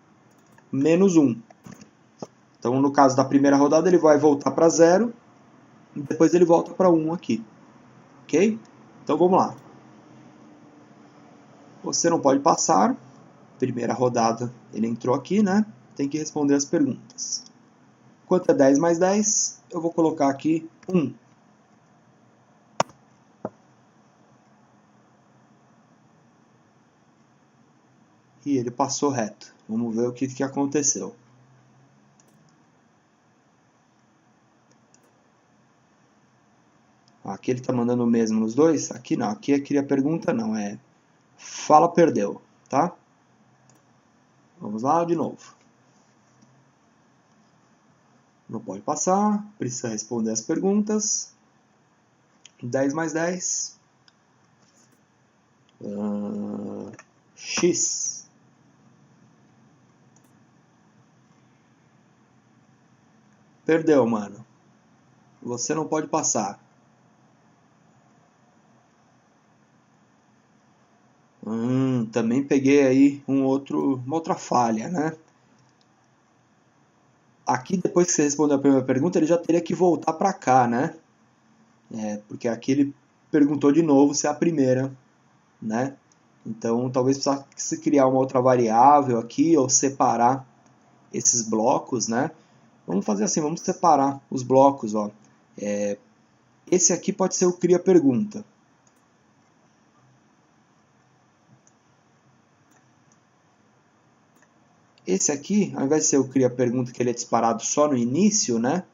menos 1. Então, no caso da primeira rodada, ele vai voltar para 0 e depois ele volta para 1 aqui. Ok? Então, vamos lá. Você não pode passar. Primeira rodada, ele entrou aqui, né? Tem que responder as perguntas. Quanto é 10 mais 10? Eu vou colocar aqui 1. E ele passou reto. Vamos ver o que aconteceu. Aqui ele está mandando o mesmo nos dois? Aqui não. Aqui é cria pergunta, não. É fala perdeu, tá? Vamos lá de novo. Não pode passar. Precisa responder as perguntas. 10 mais 10. X. Perdeu, mano. Você não pode passar. Também peguei aí uma outra falha, né? Aqui, depois que você respondeu a primeira pergunta, ele já teria que voltar para cá, né? Porque aqui ele perguntou de novo se é a primeira, né? Então, talvez precisasse criar uma outra variável aqui ou separar esses blocos, né? Vamos fazer assim, vamos separar os blocos, ó. Esse aqui pode ser o cria pergunta. Esse aqui, ao invés de ser o cria pergunta que ele é disparado só no início, né?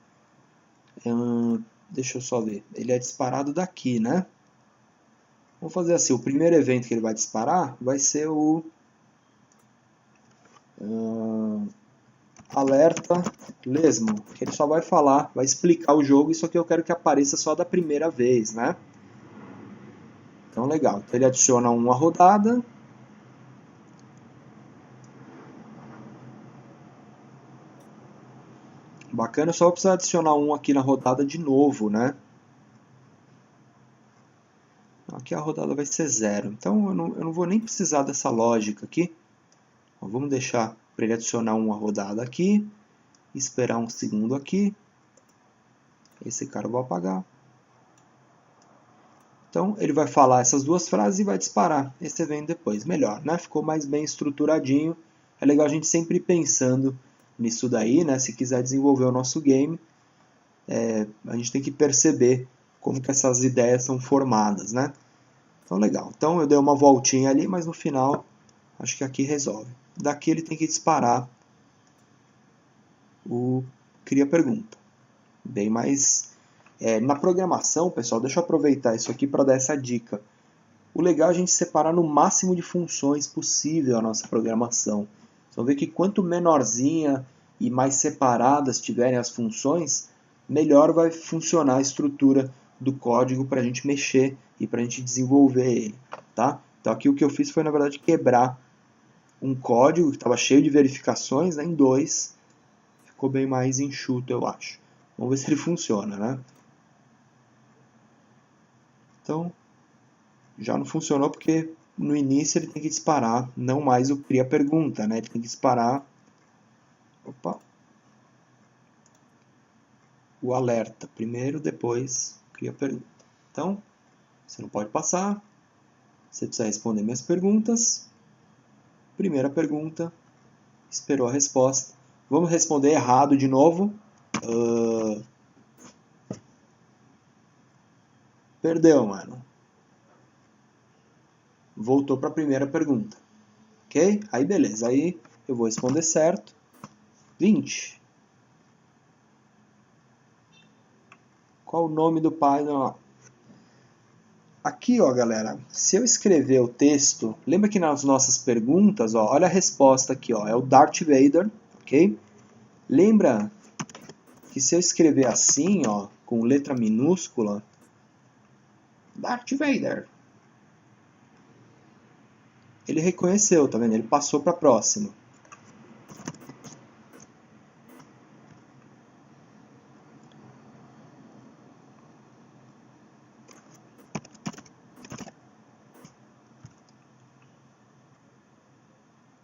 Deixa eu só ver. Ele é disparado daqui, né? Vamos fazer assim, o primeiro evento que ele vai disparar vai ser o alerta lesmo, que ele só vai falar, vai explicar o jogo, isso aqui eu quero que apareça só da primeira vez, né? Então, legal. Então, ele adiciona uma rodada. Bacana, eu só vou precisar adicionar um aqui na rodada de novo, né? Aqui a rodada vai ser 0. Então, eu não vou nem precisar dessa lógica aqui. Então, vamos deixar para ele adicionar uma rodada aqui. Esperar um segundo aqui. Esse cara eu vou apagar. Então, ele vai falar essas duas frases e vai disparar esse evento depois. Melhor, né? Ficou mais bem estruturadinho. É legal a gente sempre ir pensando nisso daí, né? Se quiser desenvolver o nosso game, a gente tem que perceber como que essas ideias são formadas, né? Então, legal. Então, eu dei uma voltinha ali, mas no final, acho que aqui resolve. Daqui ele tem que disparar o cria pergunta. Bem mais... na programação, pessoal, deixa eu aproveitar isso aqui para dar essa dica. O legal é a gente separar no máximo de funções possível a nossa programação. Vocês vão ver que quanto menorzinha e mais separadas tiverem as funções, melhor vai funcionar a estrutura do código para a gente mexer e para a gente desenvolver ele. Tá? Então aqui o que eu fiz foi, na verdade, quebrar um código que estava cheio de verificações, né, em dois. Ficou bem mais enxuto, eu acho. Vamos ver se ele funciona, né? Então, já não funcionou porque no início ele tem que disparar, não mais o cria pergunta, né? Ele tem que disparar o alerta primeiro, depois cria pergunta. Então, você não pode passar, você precisa responder minhas perguntas. Primeira pergunta, esperou a resposta. Vamos responder errado de novo. Perdeu, mano. Voltou para a primeira pergunta. Ok? Aí beleza, aí eu vou responder certo. 20. Qual o nome do pai? Não. Aqui, ó, galera, se eu escrever o texto, lembra que nas nossas perguntas, ó, olha a resposta aqui, ó, é o Darth Vader, ok? Lembra que se eu escrever assim, ó, com letra minúscula, Darth Vader, ele reconheceu, tá vendo? Ele passou para a próxima.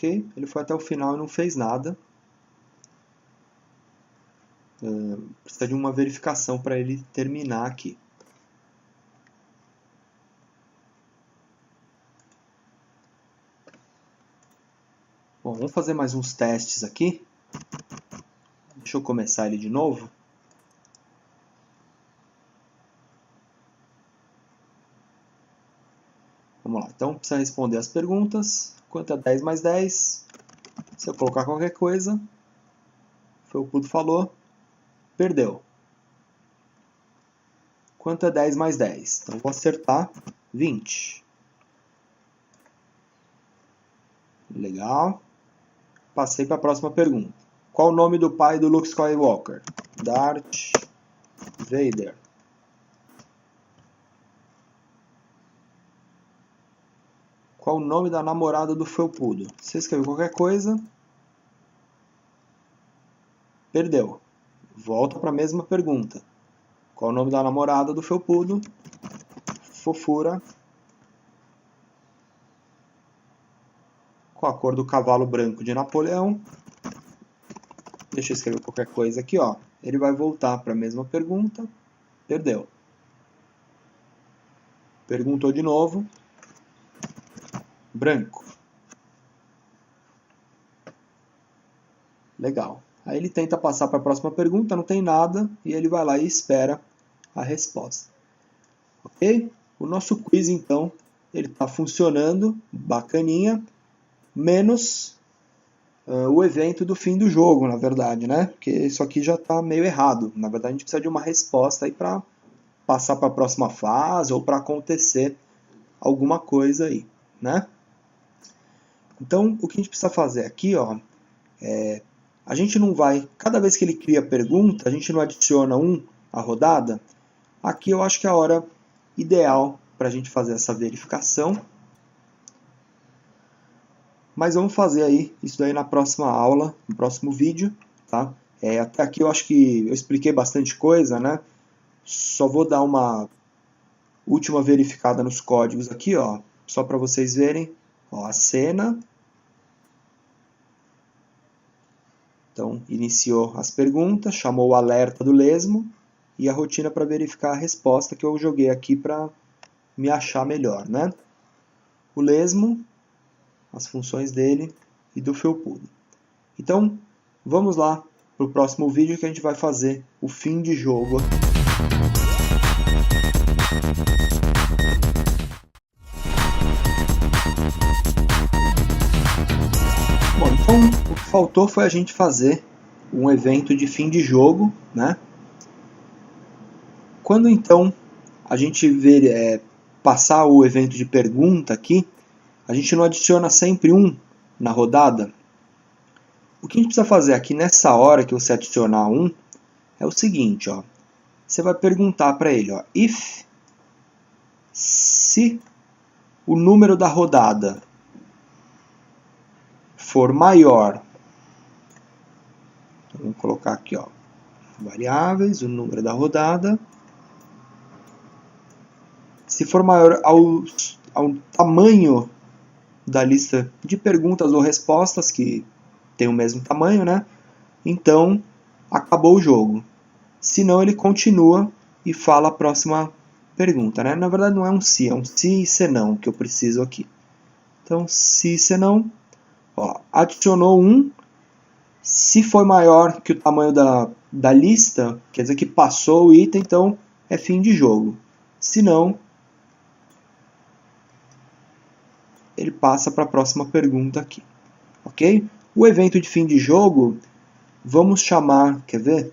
Ok? Ele foi até o final e não fez nada. Precisa de uma verificação para ele terminar aqui. Bom, vamos fazer mais uns testes aqui. Deixa eu começar ele de novo. Vamos lá, então precisa responder as perguntas. Quanto é 10 mais 10? Se eu colocar qualquer coisa, o Felpudo falou, perdeu. Quanto é 10 mais 10? Então vou acertar 20. Legal. Passei para a próxima pergunta. Qual o nome do pai do Luke Skywalker? Darth Vader. Qual o nome da namorada do Felpudo? Se escreveu qualquer coisa, perdeu. Volta para a mesma pergunta. Qual o nome da namorada do Felpudo? Fofura. Qual a cor do cavalo branco de Napoleão? Deixa eu escrever qualquer coisa aqui, ó. Ele vai voltar para a mesma pergunta. Perdeu. Perguntou de novo. Branco. Legal. Aí ele tenta passar para a próxima pergunta, não tem nada, e ele vai lá e espera a resposta. Ok? O nosso quiz, então, ele está funcionando, bacaninha, menos o evento do fim do jogo, na verdade, né? Porque isso aqui já está meio errado. Na verdade, a gente precisa de uma resposta aí para passar para a próxima fase ou para acontecer alguma coisa aí, né? Então, o que a gente precisa fazer aqui, ó, a gente não vai, cada vez que ele cria pergunta, a gente não adiciona um à rodada. Aqui eu acho que é a hora ideal para a gente fazer essa verificação. Mas vamos fazer aí isso daí na próxima aula, no próximo vídeo, tá? Até aqui eu acho que eu expliquei bastante coisa, né? Só vou dar uma última verificada nos códigos aqui, ó, só para vocês verem, ó, a cena. Então, iniciou as perguntas, chamou o alerta do lesmo e a rotina para verificar a resposta que eu joguei aqui para me achar melhor, né? O lesmo, as funções dele e do Felpudo. Então, vamos lá para o próximo vídeo que a gente vai fazer o fim de jogo. Bom, então o que faltou foi a gente fazer um evento de fim de jogo, né? Quando então a gente passar o evento de pergunta aqui, a gente não adiciona sempre um na rodada. O que a gente precisa fazer aqui nessa hora que você adicionar um é o seguinte, ó. Você vai perguntar para ele, ó, se o número da rodada for maior, então, vamos colocar aqui, ó, variáveis, o número da rodada, se for maior ao tamanho da lista de perguntas ou respostas, que tem o mesmo tamanho, né? Então, acabou o jogo. Se não, ele continua e fala a próxima pergunta, né? Na verdade, não é um se, é um se e senão que eu preciso aqui. Então, se e senão, ó, adicionou um. Se for maior que o tamanho da lista, quer dizer que passou o item, então é fim de jogo. Se não, ele passa para a próxima pergunta aqui. Ok? O evento de fim de jogo, vamos chamar, quer ver?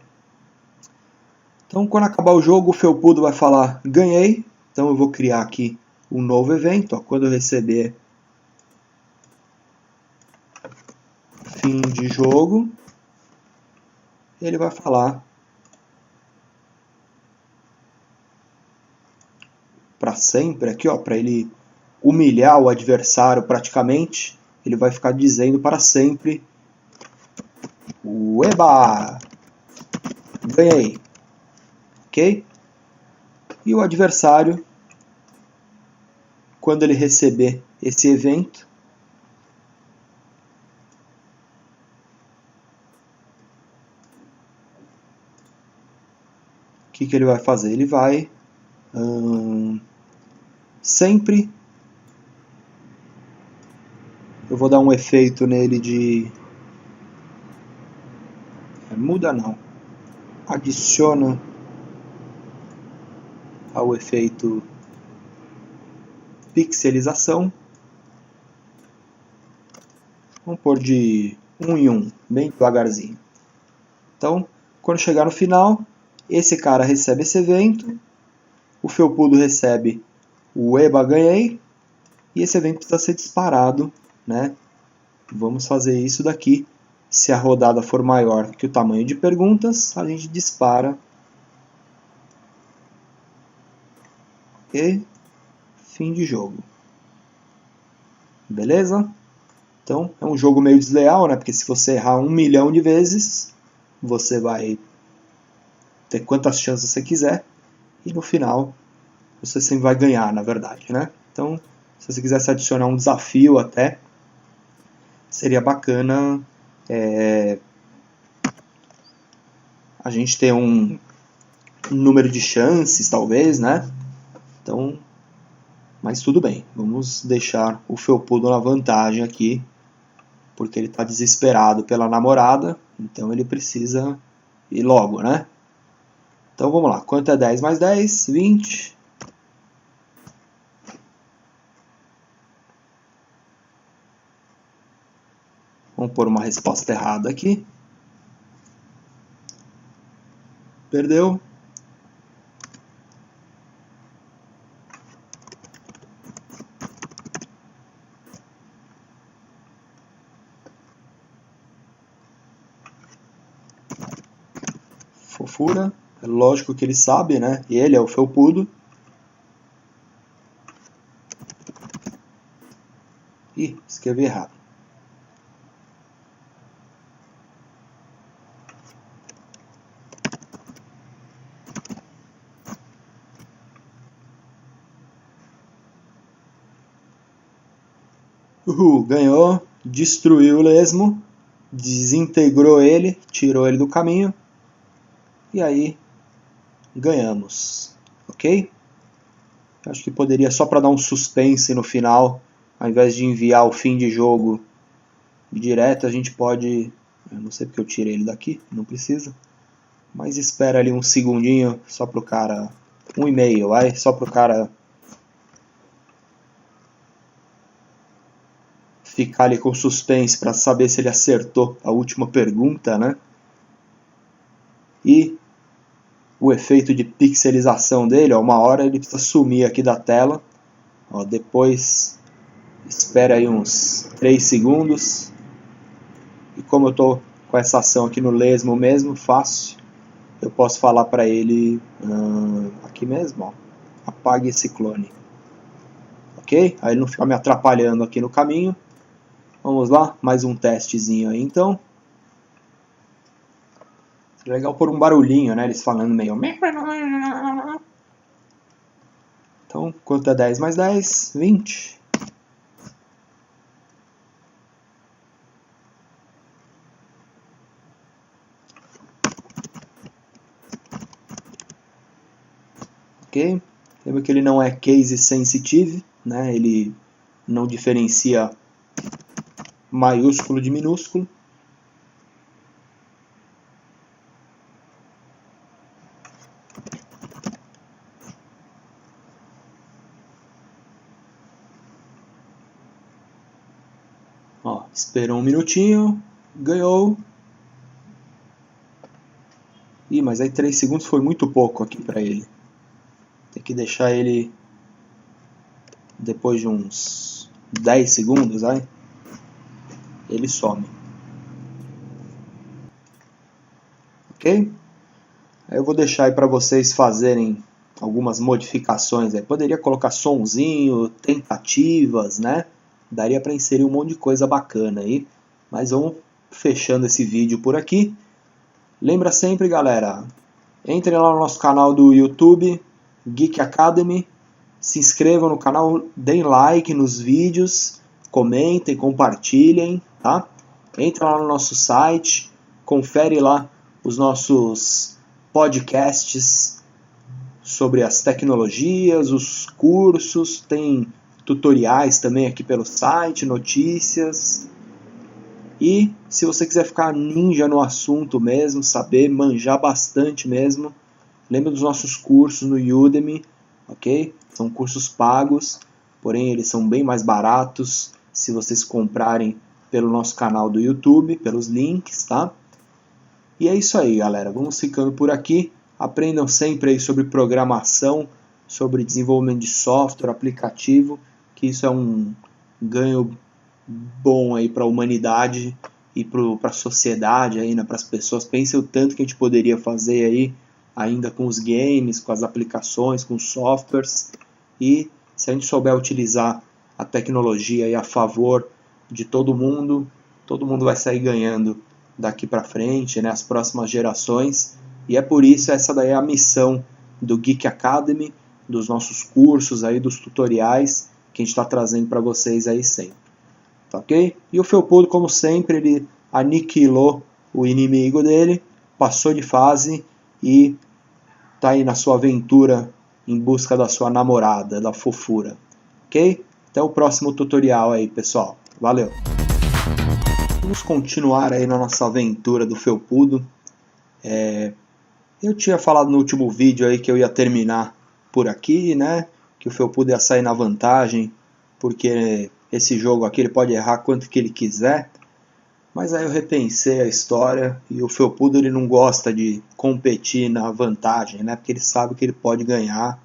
Então, quando acabar o jogo, o Felpudo vai falar, ganhei. Então, eu vou criar aqui um novo evento. Ó, quando eu receber fim de jogo, ele vai falar para sempre aqui, ó, para ele humilhar o adversário praticamente. Ele vai ficar dizendo para sempre, Ueba! Ganhei. Ok? E o adversário, quando ele receber esse evento, que ele vai fazer? Ele vai sempre... Eu vou dar um efeito nele de... muda não. Adiciona ao efeito pixelização. Vamos pôr de 1 em 1, bem devagarzinho. Então, quando chegar no final, esse cara recebe esse evento, o felpudo recebe o EBA ganhei, e esse evento precisa ser disparado, né? Vamos fazer isso daqui. Se a rodada for maior que o tamanho de perguntas, a gente dispara. E fim de jogo. Beleza? Então, é um jogo meio desleal, né? Porque se você errar 1 milhão de vezes, você vai ter quantas chances você quiser. E no final, você sempre vai ganhar, na verdade, né? Então, se você quisesse adicionar um desafio até, seria bacana a gente ter um número de chances, talvez, né? Então, mas tudo bem. Vamos deixar o felpudo na vantagem aqui, porque ele está desesperado pela namorada, então ele precisa ir logo, né? Então vamos lá. Quanto é 10 mais 10? 20. Vamos pôr uma resposta errada aqui. Perdeu. Fofura. É lógico que ele sabe, né? Ele é o felpudo. Ih, escrevi errado. Ganhou, destruiu o lesmo, desintegrou ele, tirou ele do caminho, e aí ganhamos, ok? Acho que poderia, só para dar um suspense no final, ao invés de enviar o fim de jogo direto, a gente pode... Eu não sei porque eu tirei ele daqui, não precisa. Mas espera ali um segundinho, só pro cara... 1,5, vai, só pro cara... ficar ali com suspense para saber se ele acertou a última pergunta, né? E o efeito de pixelização dele, ó, uma hora ele precisa sumir aqui da tela. Ó, depois espera aí uns 3 segundos. E como eu estou com essa ação aqui no lesmo mesmo, fácil, eu posso falar para ele aqui mesmo, ó, apague esse clone. Ok? Aí ele não fica me atrapalhando aqui no caminho. Vamos lá, mais um testezinho aí então. É legal pôr um barulhinho, né? Eles falando meio... Então, quanto é 10 mais 10? 20. Ok? Lembra que ele não é case sensitive, né? Ele não diferencia maiúsculo de minúsculo. Ó, esperou um minutinho, ganhou. Ih, mas aí 3 segundos foi muito pouco aqui para ele. Tem que deixar ele depois de uns 10 segundos, vai. Ele some. Ok? Aí eu vou deixar aí para vocês fazerem algumas modificações. Aí poderia colocar sonzinho, tentativas, né? Daria para inserir um monte de coisa bacana aí. Mas vamos fechando esse vídeo por aqui. Lembra sempre, galera, entrem lá no nosso canal do YouTube, Geek Academy. Se inscrevam no canal, deem like nos vídeos, comentem, compartilhem, tá? Entra lá no nosso site, confere lá os nossos podcasts sobre as tecnologias, os cursos, tem tutoriais também aqui pelo site, notícias. E se você quiser ficar ninja no assunto mesmo, saber manjar bastante mesmo, lembra dos nossos cursos no Udemy, ok? São cursos pagos, porém eles são bem mais baratos se vocês comprarem pelo nosso canal do YouTube, pelos links, tá? E é isso aí, galera. Vamos ficando por aqui. Aprendam sempre aí sobre programação, sobre desenvolvimento de software, aplicativo, que isso é um ganho bom aí para a humanidade e para a sociedade, aí, né, para as pessoas. Pensem o tanto que a gente poderia fazer aí ainda com os games, com as aplicações, com os softwares. E se a gente souber utilizar a tecnologia aí a favor de todo mundo vai sair ganhando daqui para frente, né, as próximas gerações. E é por isso, essa daí é a missão do Geek Academy, dos nossos cursos aí, dos tutoriais que a gente está trazendo para vocês aí sempre. Tá ok? E o Felpudo, como sempre, ele aniquilou o inimigo dele, passou de fase e tá aí na sua aventura em busca da sua namorada, da fofura. Ok? Até o próximo tutorial aí, pessoal. Valeu! Vamos continuar aí na nossa aventura do Felpudo. Eu tinha falado no último vídeo aí que eu ia terminar por aqui, né? Que o Felpudo ia sair na vantagem, porque esse jogo aqui ele pode errar quanto que ele quiser. Mas aí eu repensei a história e o Felpudo ele não gosta de competir na vantagem, né? Porque ele sabe que ele pode ganhar.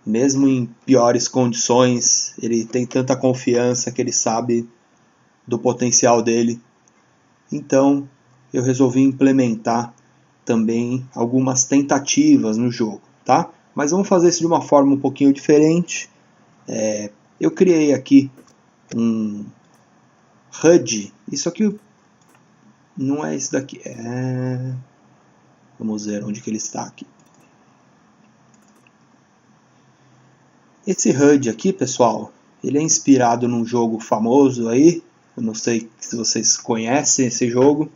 Mesmo em piores condições, ele tem tanta confiança que ele sabe do potencial dele. Então eu resolvi implementar também algumas tentativas no jogo, tá? Mas vamos fazer isso de uma forma um pouquinho diferente. Eu criei aqui um HUD. Isso aqui não é esse daqui. Vamos ver onde que ele está aqui. Esse HUD aqui, pessoal, ele é inspirado num jogo famoso aí. Eu não sei se vocês conhecem esse jogo.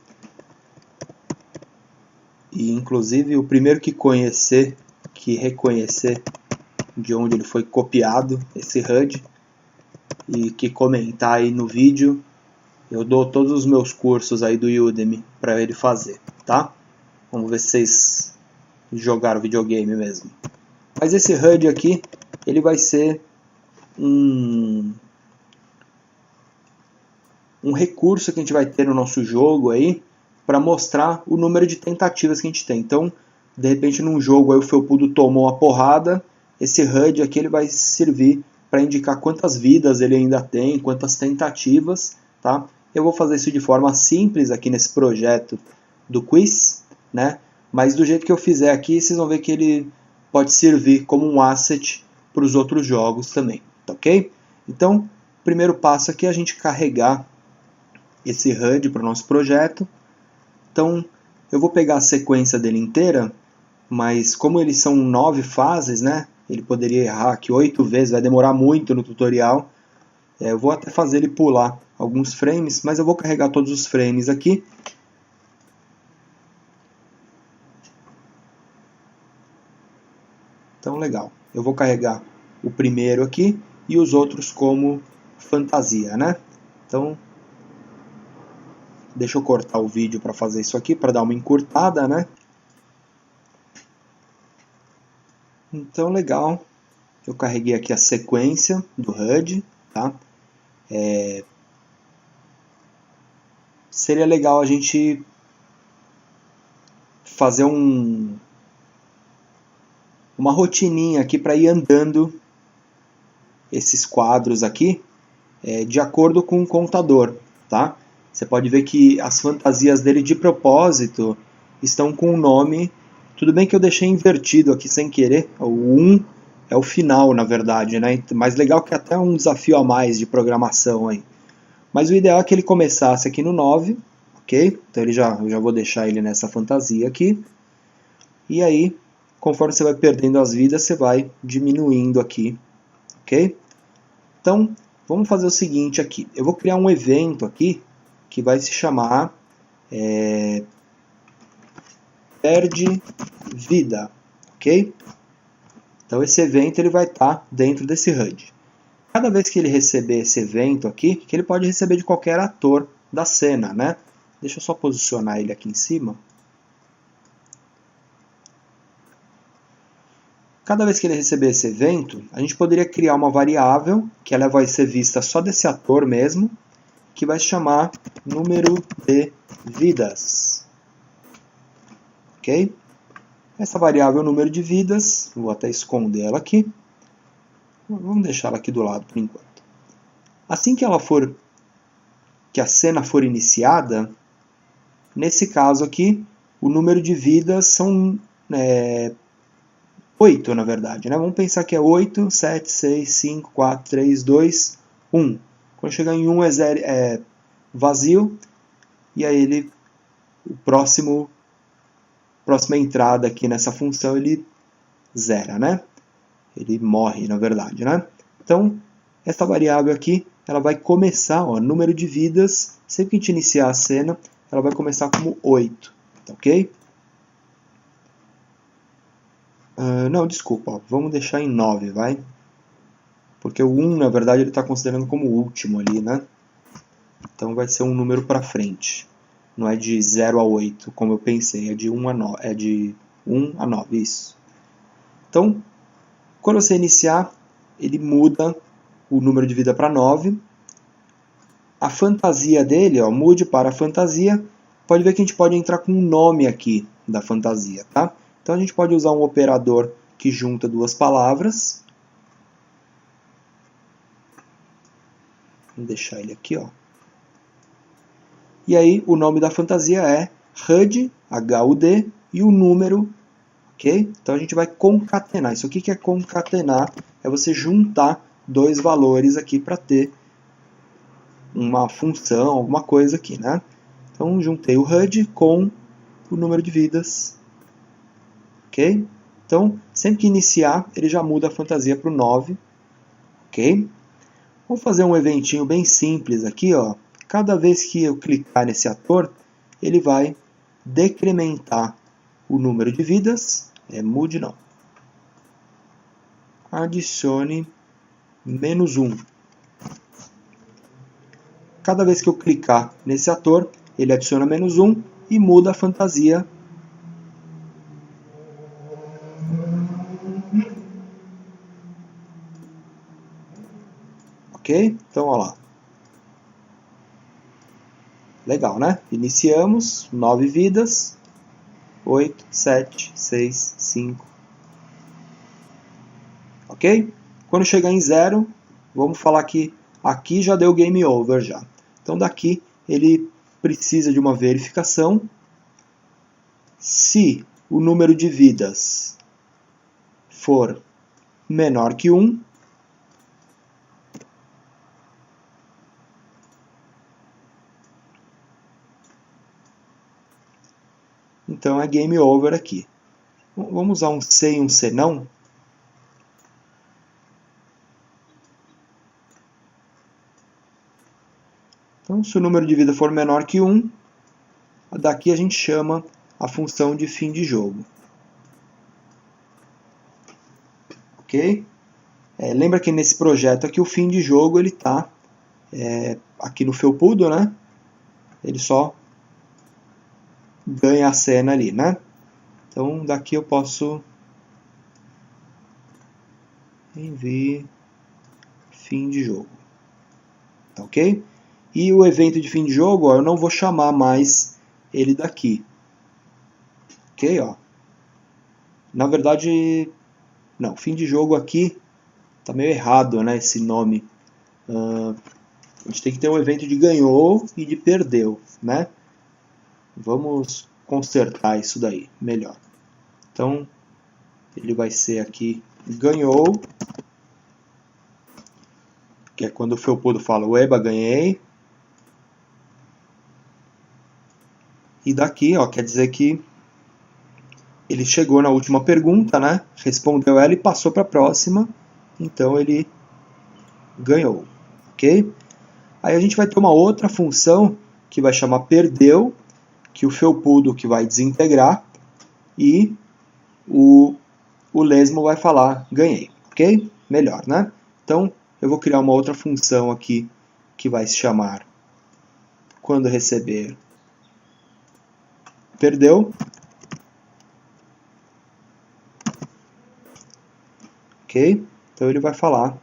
E inclusive o primeiro que reconhecer de onde ele foi copiado, esse HUD, e que comentar aí no vídeo, eu dou todos os meus cursos aí do Udemy para ele fazer, tá? Vamos ver se vocês jogaram videogame mesmo. Mas esse HUD aqui, ele vai ser um recurso que a gente vai ter no nosso jogo aí para mostrar o número de tentativas que a gente tem. Então, de repente, num jogo aí o Felpudo tomou uma porrada, esse HUD aqui ele vai servir para indicar quantas vidas ele ainda tem, quantas tentativas, tá? Eu vou fazer isso de forma simples aqui nesse projeto do quiz, né? Mas do jeito que eu fizer aqui, vocês vão ver que ele pode servir como um asset para os outros jogos também, tá ok? Então, primeiro passo aqui é a gente carregar esse HUD para o nosso projeto. Então, eu vou pegar a sequência dele inteira, mas como eles são 9 fases, né? Ele poderia errar aqui 8 vezes, vai demorar muito no tutorial. Eu vou até fazer ele pular alguns frames, mas eu vou carregar todos os frames aqui. Então, legal. Eu vou carregar o primeiro aqui e os outros como fantasia, né? Então, deixa eu cortar o vídeo para fazer isso aqui, para dar uma encurtada, né? Então, legal. Eu carreguei aqui a sequência do HUD, tá? Seria legal a gente fazer uma rotininha aqui para ir andando esses quadros aqui de acordo com o contador, tá? Você pode ver que as fantasias dele de propósito estão com o nome. Tudo bem que eu deixei invertido aqui sem querer. O 1 é o final, na verdade, né? Mais legal que até um desafio a mais de programação aí. Mas o ideal é que ele começasse aqui no 9, ok? Então eu já vou deixar ele nessa fantasia aqui. E aí, conforme você vai perdendo as vidas, você vai diminuindo aqui, ok? Então, vamos fazer o seguinte aqui. Eu vou criar um evento aqui que vai se chamar perde vida, ok? Então esse evento ele vai estar dentro desse HUD. Cada vez que ele receber esse evento aqui, que ele pode receber de qualquer ator da cena, né? Deixa eu só posicionar ele aqui em cima. Cada vez que ele receber esse evento, a gente poderia criar uma variável, que ela vai ser vista só desse ator mesmo, que vai se chamar número de vidas. Ok? Essa variável número de vidas, vou até esconder ela aqui. Vamos deixar ela aqui do lado por enquanto. Assim que a cena for iniciada, nesse caso aqui, o número de vidas são 8, na verdade. Né? Vamos pensar que é 8, 7, 6, 5, 4, 3, 2, 1. Quando chegar em 1 é vazio, e aí próxima entrada aqui nessa função ele zera, né? Ele morre, na verdade, né? Então, essa variável aqui, ela vai começar, ó, número de vidas, sempre que a gente iniciar a cena, ela vai começar como 8, tá ok? Não, desculpa, ó, vamos deixar em 9, vai? Porque o 1, na verdade, ele está considerando como o último ali, né? Então vai ser um número para frente. Não é de 0 a 8, como eu pensei, é de 1 a 9, isso. Então, quando você iniciar, ele muda o número de vida para 9. A fantasia dele, ó, mude para fantasia. Pode ver que a gente pode entrar com um nome aqui da fantasia, tá? Então a gente pode usar um operador que junta duas palavras. Vamos deixar ele aqui, ó. E aí o nome da fantasia é HUD, H-U-D, e o número, ok? Então a gente vai concatenar. Isso aqui que é concatenar, é você juntar dois valores aqui para ter uma função, alguma coisa aqui, né? Então juntei o HUD com o número de vidas, ok? Então sempre que iniciar, ele já muda a fantasia para o 9, ok? Vamos fazer um eventinho bem simples aqui, ó. Cada vez que eu clicar nesse ator, ele vai decrementar o número de vidas. Mude não. Adicione -1. Cada vez que eu clicar nesse ator, ele adiciona -1 e muda a fantasia. Ok? Então, olha lá. Legal, né? Iniciamos, 9 vidas, 8, 7, 6, 5. Ok? Quando chegar em 0, vamos falar que aqui já deu game over já. Então daqui ele precisa de uma verificação. Se o número de vidas for menor que 1, então é game over aqui. Vamos usar um C e um C não. Então, se o número de vida for menor que 1, daqui a gente chama a função de fim de jogo. Ok? Lembra que nesse projeto aqui o fim de jogo ele está aqui no felpudo, né? Ele só ganha a cena ali, né? Então daqui eu posso enviar fim de jogo, tá ok? E o evento de fim de jogo, ó, eu não vou chamar mais ele daqui, ok? Ó. Na verdade, não, fim de jogo aqui tá meio errado, né? Esse nome. A gente tem que ter um evento de ganhou e de perdeu, né? Vamos consertar isso daí melhor. Então, ele vai ser aqui ganhou, que é quando o felpudo fala, eba, ganhei. E daqui, ó, quer dizer que ele chegou na última pergunta, né? Respondeu ela e passou para a próxima. Então, ele ganhou, ok? Aí a gente vai ter uma outra função que vai chamar perdeu, que o felpudo que vai desintegrar, e o o lesmo vai falar ganhei, ok? Melhor, né? Então, eu vou criar uma outra função aqui que vai se chamar quando receber perdeu, ok? Então ele vai falar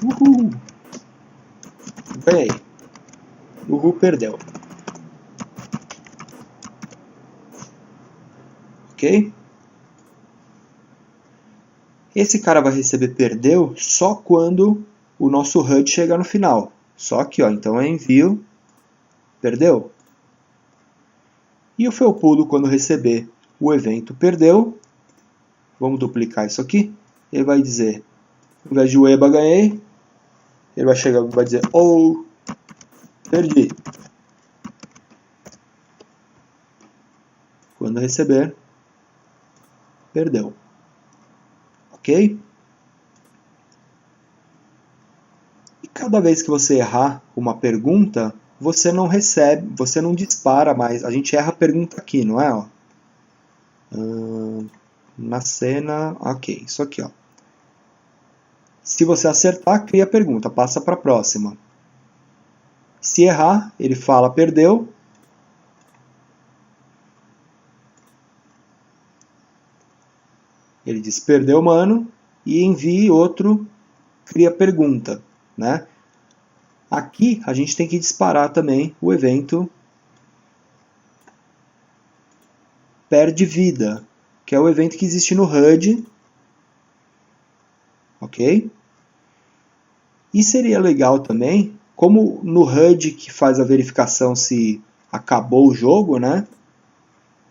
uhul, ganhei, uhul, perdeu, ok? Esse cara vai receber perdeu só quando o nosso HUD chegar no final. Só aqui, ó, então eu envio perdeu. E o felpudo, quando receber o evento perdeu, vamos duplicar isso aqui, ele vai dizer, ao invés de o EBA ganhei, ele vai chegar e vai dizer oh, perdi. Quando receber, perdeu. Ok? E cada vez que você errar uma pergunta, você não recebe, você não dispara mais. A gente erra a pergunta aqui, não é? Ó. Na cena, ok, isso aqui, ó. Se você acertar, cria a pergunta, passa para a próxima. Se errar, ele fala perdeu. Ele diz perdeu, mano, e envie outro, cria pergunta, né? Aqui a gente tem que disparar também o evento perde vida, que é o evento que existe no HUD, ok? E seria legal também, como no HUD que faz a verificação se acabou o jogo, né?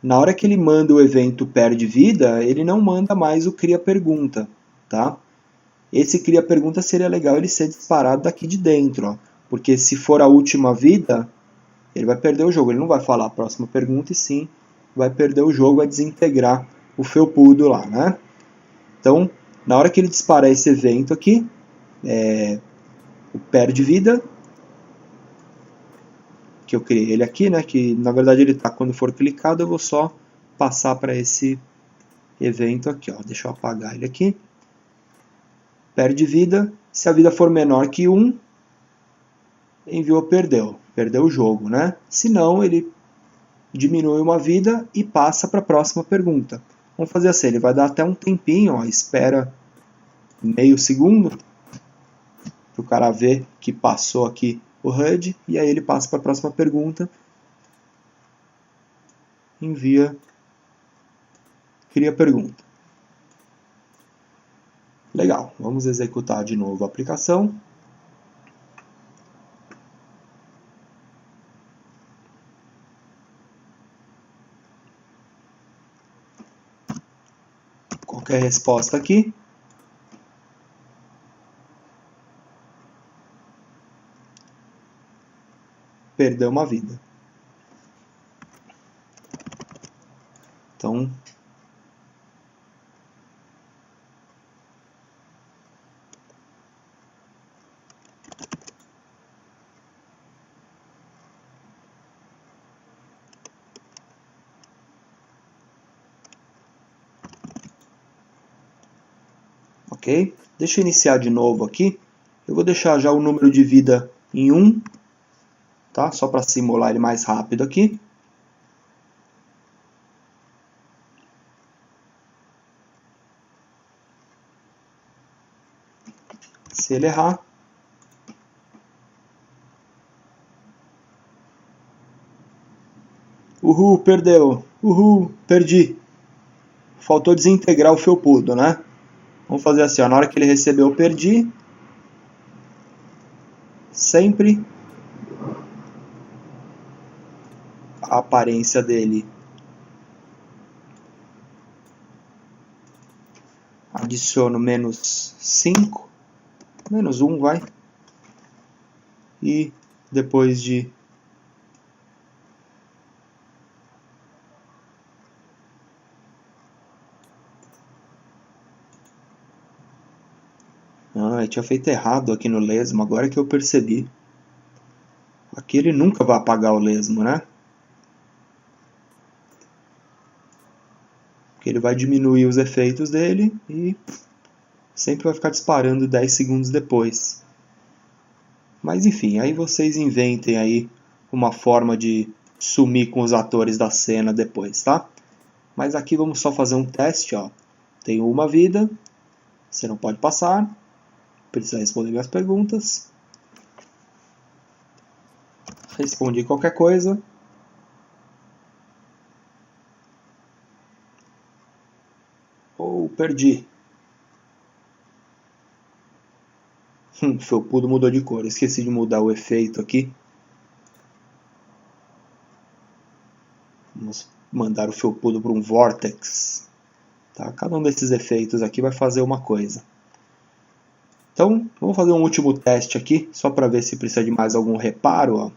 Na hora que ele manda o evento perde vida, ele não manda mais o cria pergunta, tá? Esse cria pergunta seria legal ele ser disparado daqui de dentro, ó, porque se for a última vida, ele vai perder o jogo, ele não vai falar a próxima pergunta e sim vai perder o jogo, vai desintegrar o felpudo lá, né? Então, na hora que ele disparar esse evento aqui, o perde vida, que eu criei ele aqui, né? Que na verdade ele está quando for clicado, eu vou só passar para esse evento aqui, ó. Deixa eu apagar ele aqui. Perde vida. Se a vida for menor que 1, enviou perdeu. Perdeu o jogo, né? Se não, ele diminui uma vida e passa para a próxima pergunta. Vamos fazer assim, ele vai dar até um tempinho, ó, espera meio segundo para o cara ver que passou aqui o HUD, e aí ele passa para a próxima pergunta, envia, cria pergunta. Legal, vamos executar de novo a aplicação. Qualquer resposta aqui. Perdeu uma vida. Então, ok? Deixa eu iniciar de novo aqui. Eu vou deixar já o número de vida em 1, tá? Só para simular ele mais rápido aqui. Se ele errar, uhul, perdeu. Uhul, perdi. Faltou desintegrar o felpudo, né? Vamos fazer assim, ó, na hora que ele recebeu eu perdi, sempre a aparência dele adiciono menos 5, menos 1 vai, e depois de eu tinha feito errado aqui no lesmo, agora que eu percebi. Aqui ele nunca vai apagar o lesmo, né? porque ele vai diminuir os efeitos dele e sempre vai ficar disparando 10 segundos depois. Mas enfim, aí vocês inventem aí uma forma de sumir com os atores da cena depois, tá? Mas aqui vamos só fazer um teste, ó. Tenho uma vida, você não pode passar, precisa responder minhas perguntas. Respondi qualquer coisa. Ou perdi. O felpudo mudou de cor. Esqueci de mudar o efeito aqui. Vamos mandar o felpudo para um vortex. Tá? Cada um desses efeitos aqui vai fazer uma coisa. Então, vamos fazer um último teste aqui, só para ver se precisa de mais algum reparo. Ó.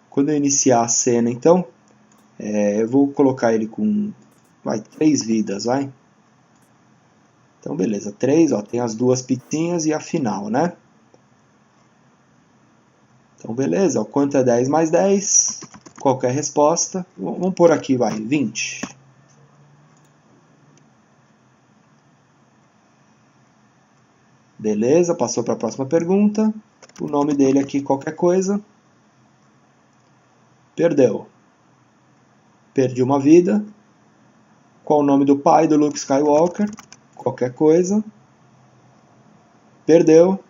Quando eu iniciar a cena, então, eu vou colocar ele com 3 vidas, vai. Então, beleza, 3, ó, tem as 2 pitinhas e a final, né? Então, beleza, ó, quanto é 10 mais 10? Qualquer resposta. Vamos pôr aqui, vai, 20. Beleza, passou para a próxima pergunta. O nome dele aqui, qualquer coisa. Perdeu. Perdi uma vida. Qual o nome do pai do Luke Skywalker? Qualquer coisa. Perdeu.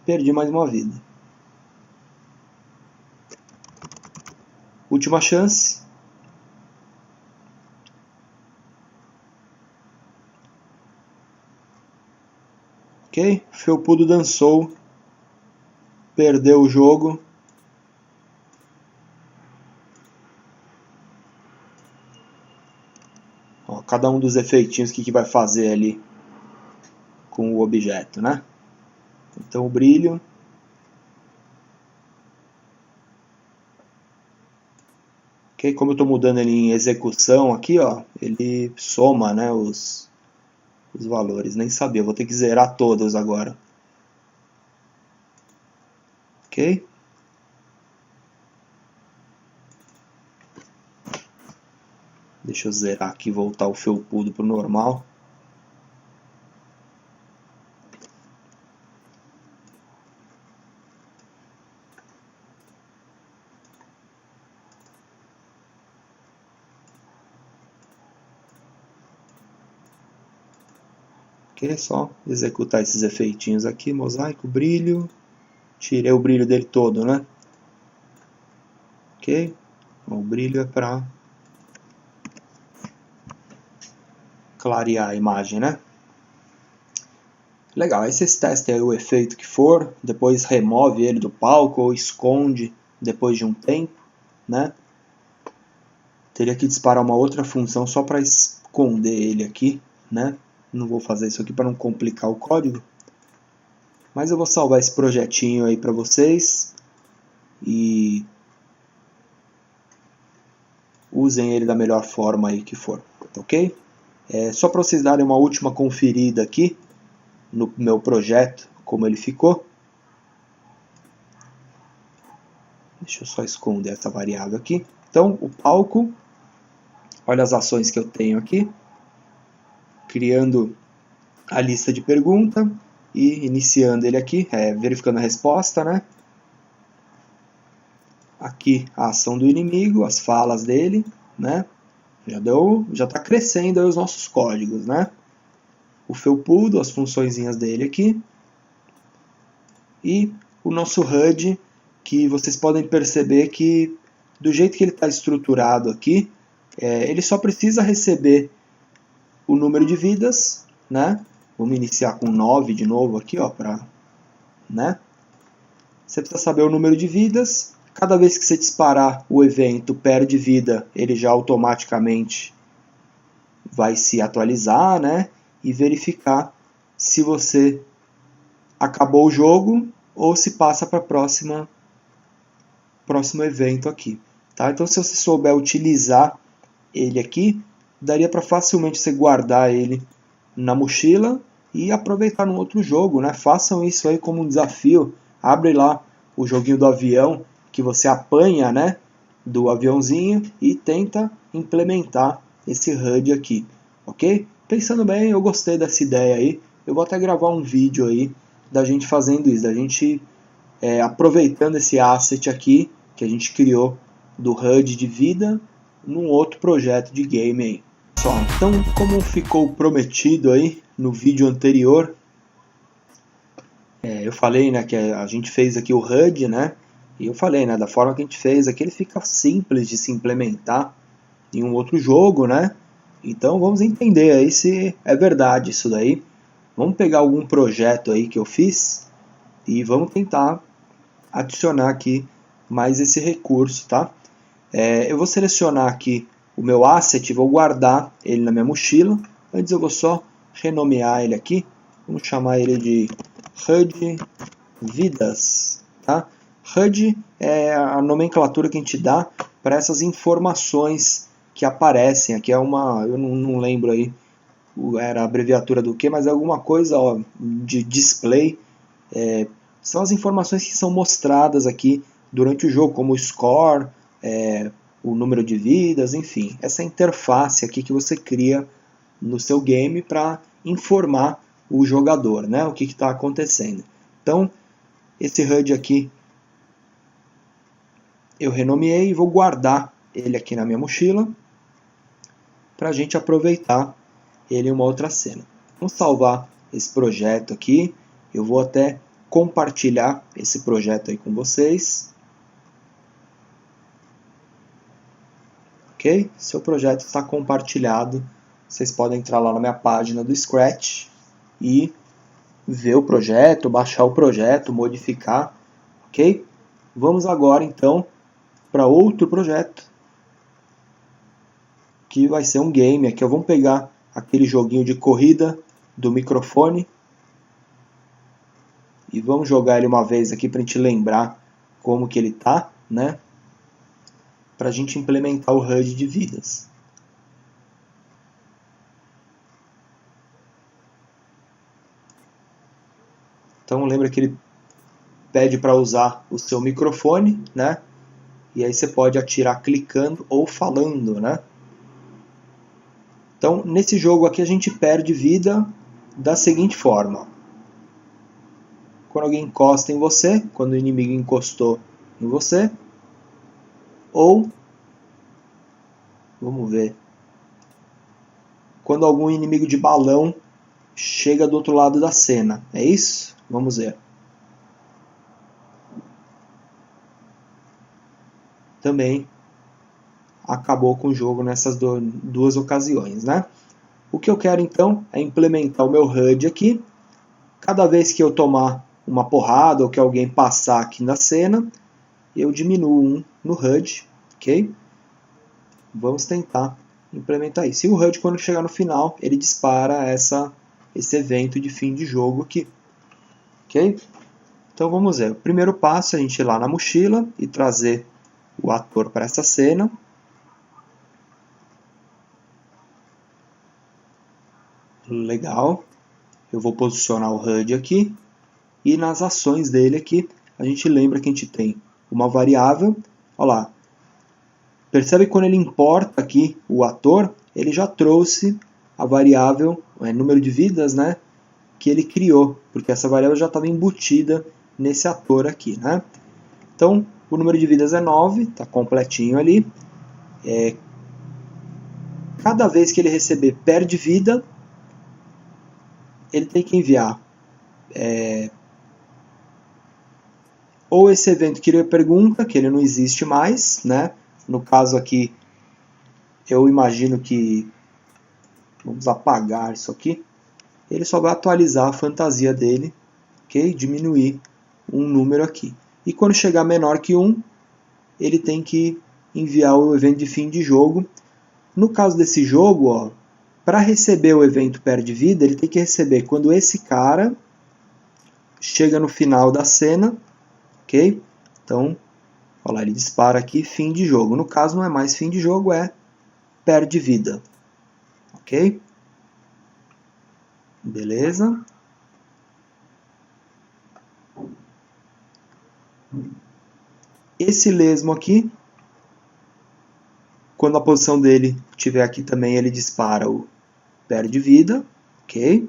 Perdi mais uma vida. Última chance. Ok? Felpudo dançou. Perdeu o jogo. Ó, cada um dos efeitinhos que vai fazer ali com o objeto, né? Então o brilho. Ok? Como eu estou mudando ele em execução aqui, ó, ele soma, né, os valores. Nem sabia, vou ter que zerar todos agora. Ok? Deixa eu zerar aqui e voltar o felpudo para o normal. Ok, é só executar esses efeitinhos aqui, mosaico, brilho. Tirei o brilho dele todo, né? Ok? O brilho é para clarear a imagem, né? Legal, aí vocês testem aí o efeito que for, depois remove ele do palco ou esconde depois de um tempo, né? Teria que disparar uma outra função só para esconder ele aqui, né? Não vou fazer isso aqui para não complicar o código. Mas eu vou salvar esse projetinho aí para vocês e usem ele da melhor forma aí que for, ok? Só para vocês darem uma última conferida aqui no meu projeto, como ele ficou. Deixa eu só esconder essa variável aqui. Então, o palco, olha as ações que eu tenho aqui, criando a lista de pergunta e iniciando ele aqui, verificando a resposta, né? Aqui a ação do inimigo, as falas dele, né? Já está crescendo aí os nossos códigos, né? O felpudo, as funçõezinhas dele aqui. E o nosso HUD, que vocês podem perceber que do jeito que ele está estruturado aqui, ele só precisa receber o número de vidas, né? Vamos iniciar com 9 de novo aqui, ó, né? Você precisa saber o número de vidas. Cada vez que você disparar o evento perde vida, ele já automaticamente vai se atualizar, né? E verificar se você acabou o jogo ou se passa para o próximo evento aqui. Tá? Então, se você souber utilizar ele aqui, daria para facilmente você guardar ele na mochila e aproveitar num outro jogo, né? Façam isso aí como um desafio. Abre lá o joguinho do avião que você apanha, né, do aviãozinho e tenta implementar esse HUD aqui, ok? Pensando bem, eu gostei dessa ideia aí. Eu vou até gravar um vídeo aí da gente fazendo isso, da gente aproveitando esse asset aqui que a gente criou do HUD de vida num outro projeto de game aí. Pessoal, então como ficou prometido aí no vídeo anterior, eu falei, né, que a gente fez aqui o HUD, né? E eu falei, né, da forma que a gente fez aqui, ele fica simples de se implementar em um outro jogo, né? Então vamos entender aí se é verdade isso daí. Vamos pegar algum projeto aí que eu fiz e vamos tentar adicionar aqui mais esse recurso, tá? Eu vou selecionar aqui o meu asset, vou guardar ele na minha mochila. Antes eu vou só renomear ele aqui. Vamos chamar ele de HUD Vidas, tá? HUD é a nomenclatura que a gente dá para essas informações que aparecem. Aqui é uma, eu não lembro aí, era a abreviatura do que, mas é alguma coisa ó, de display. São as informações que são mostradas aqui durante o jogo, como o score, o número de vidas, enfim. Essa interface aqui que você cria no seu game para informar o jogador, né, o que está acontecendo. Então, esse HUD aqui eu renomeei e vou guardar ele aqui na minha mochila para a gente aproveitar ele em uma outra cena. Vamos salvar esse projeto aqui. Eu vou até compartilhar esse projeto aí com vocês. Ok? Seu projeto está compartilhado. Vocês podem entrar lá na minha página do Scratch e ver o projeto, baixar o projeto, modificar. Ok? Vamos agora então para outro projeto que vai ser um game. Aqui vamos pegar aquele joguinho de corrida do microfone e vamos jogar ele uma vez aqui para a gente lembrar como que ele tá, né? Para a gente implementar o HUD de vidas. Então lembra que ele pede para usar o seu microfone, né? E aí você pode atirar clicando ou falando, né? Então nesse jogo aqui a gente perde vida da seguinte forma. Quando alguém encosta em você, quando o inimigo encostou em você, ou, vamos ver, quando algum inimigo de balão chega do outro lado da cena. É isso? Vamos ver. Também acabou com o jogo nessas duas ocasiões, né? O que eu quero então é implementar o meu HUD aqui. Cada vez que eu tomar uma porrada ou que alguém passar aqui na cena, eu diminuo um no HUD, ok? Vamos tentar implementar isso. E o HUD, quando chegar no final, ele dispara esse evento de fim de jogo aqui, ok? Então vamos ver. O primeiro passo é a gente ir lá na mochila e trazer o ator para essa cena. Legal. Eu vou posicionar o HUD aqui. E nas ações dele aqui, a gente lembra que a gente tem uma variável. Olha lá. Percebe que quando ele importa aqui o ator, ele já trouxe a variável, número de vidas, né, que ele criou, porque essa variável já estava embutida nesse ator aqui, né? Então, o número de vidas é 9, está completinho ali. Cada vez que ele receber perde vida, ele tem que enviar ou esse evento que ele pergunta, que ele não existe mais, né? No caso aqui, eu imagino que vamos apagar isso aqui. Ele só vai atualizar a fantasia dele, ok? Diminuir um número aqui. E quando chegar menor que 1, ele tem que enviar o evento de fim de jogo. No caso desse jogo, para receber o evento perde vida, ele tem que receber quando esse cara chega no final da cena, ok? Então, olha lá, ele dispara aqui fim de jogo. No caso não é mais fim de jogo, é perde vida, ok? Beleza? Esse lesmo aqui, Quando a posição dele estiver aqui também, ele dispara o perde vida, ok?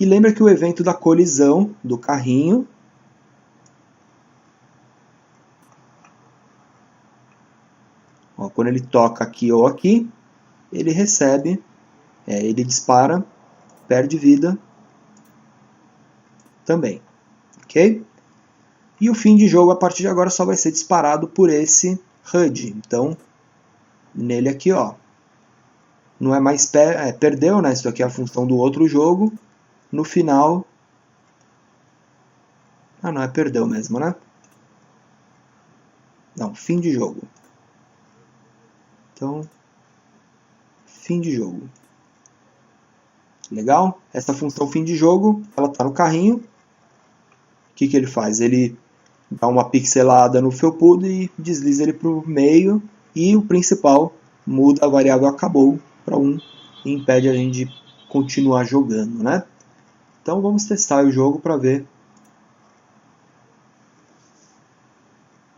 E lembra que o evento da colisão do carrinho ó, quando ele toca aqui ou aqui, ele recebe, ele dispara, perde vida também, ok? E o fim de jogo a partir de agora só vai ser disparado por esse HUD. Então, nele aqui, ó, não é mais perdeu, né? Isso aqui é a função do outro jogo. No final, não é perdeu mesmo, né? Não, fim de jogo. Então, fim de jogo. Legal? Essa função fim de jogo, ela está no carrinho. O que ele faz? Ele dá uma pixelada no felpudo e desliza ele para o meio. E o principal muda a variável acabou para 1 e impede a gente de continuar jogando, né? Então vamos testar o jogo para ver.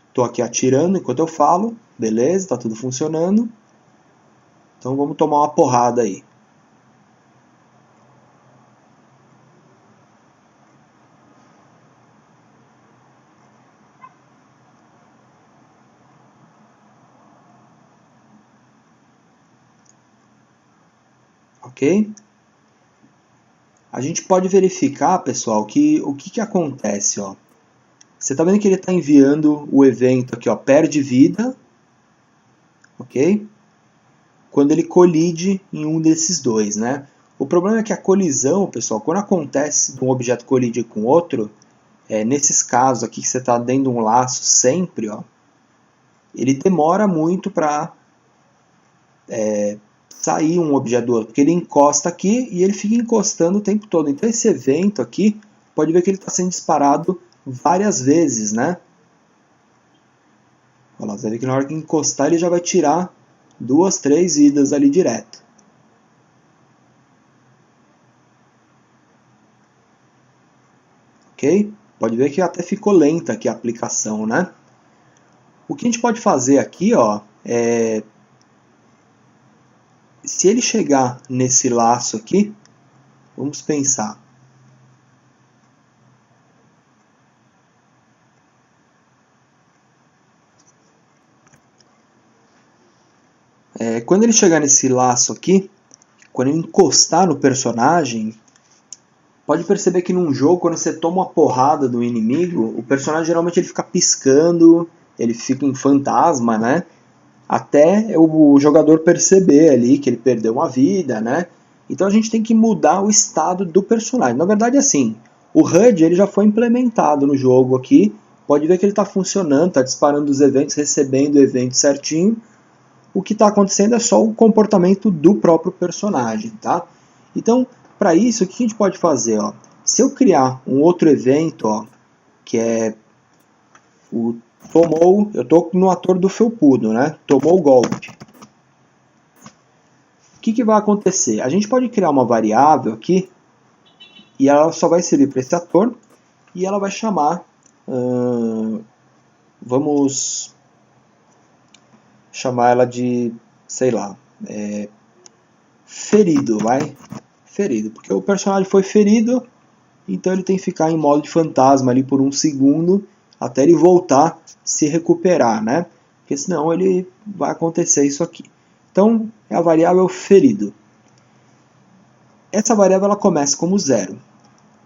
Estou aqui atirando enquanto eu falo. Beleza, está tudo funcionando. Então vamos tomar uma porrada aí. Ok? A gente pode verificar, pessoal, que o que acontece, ó. Você está vendo que ele está enviando o evento aqui, ó, perde vida, ok? Quando ele colide em um desses dois, né? O problema é que a colisão, pessoal, quando acontece de um objeto colidir com outro, nesses casos aqui que você está dentro de um laço sempre, ó, ele demora muito para sair um objeto do outro, porque ele encosta aqui e ele fica encostando o tempo todo. Então esse evento aqui, pode ver que ele está sendo disparado várias vezes, né? Olha lá, você vai ver que na hora que encostar ele já vai tirar 2, 3 vidas ali direto. Ok? Pode ver que até ficou lenta aqui a aplicação, né? O que a gente pode fazer aqui, ó, se ele chegar nesse laço aqui, vamos pensar. Quando ele chegar nesse laço aqui, quando ele encostar no personagem, pode perceber que num jogo, quando você toma uma porrada do inimigo, o personagem geralmente ele fica piscando, ele fica em fantasma, né? Até o jogador perceber ali que ele perdeu uma vida, né? Então a gente tem que mudar o estado do personagem. Na verdade, assim, o HUD ele já foi implementado no jogo aqui. Pode ver que ele está funcionando, está disparando os eventos, recebendo o evento certinho. O que está acontecendo é só o comportamento do próprio personagem, tá? Então, para isso, o que a gente pode fazer? Ó? Se eu criar um outro evento, ó, que é o tomou, eu estou no ator do felpudo, né? Tomou o golpe. O que vai acontecer? A gente pode criar uma variável aqui e ela só vai servir para esse ator e ela vai chamar, vamos chamar ela de, sei lá, ferido, vai? Ferido, porque o personagem foi ferido, então ele tem que ficar em modo de fantasma ali por 1 segundo até ele voltar, se recuperar, né? Porque senão ele vai acontecer isso aqui. Então é a variável ferido. Essa variável ela começa como 0.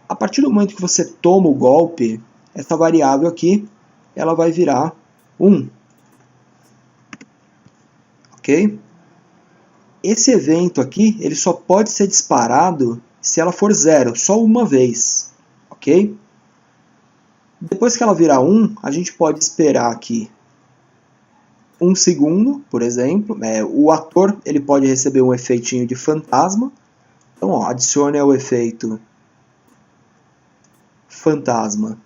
A partir do momento que você toma o golpe, essa variável aqui ela vai virar 1. Ok? Esse evento aqui ele só pode ser disparado se ela for 0, só uma vez. Ok? Depois que ela virar 1, a gente pode esperar aqui 1 segundo, por exemplo. O ator ele pode receber um efeitinho de fantasma. Então, ó, adicione ao efeito fantasma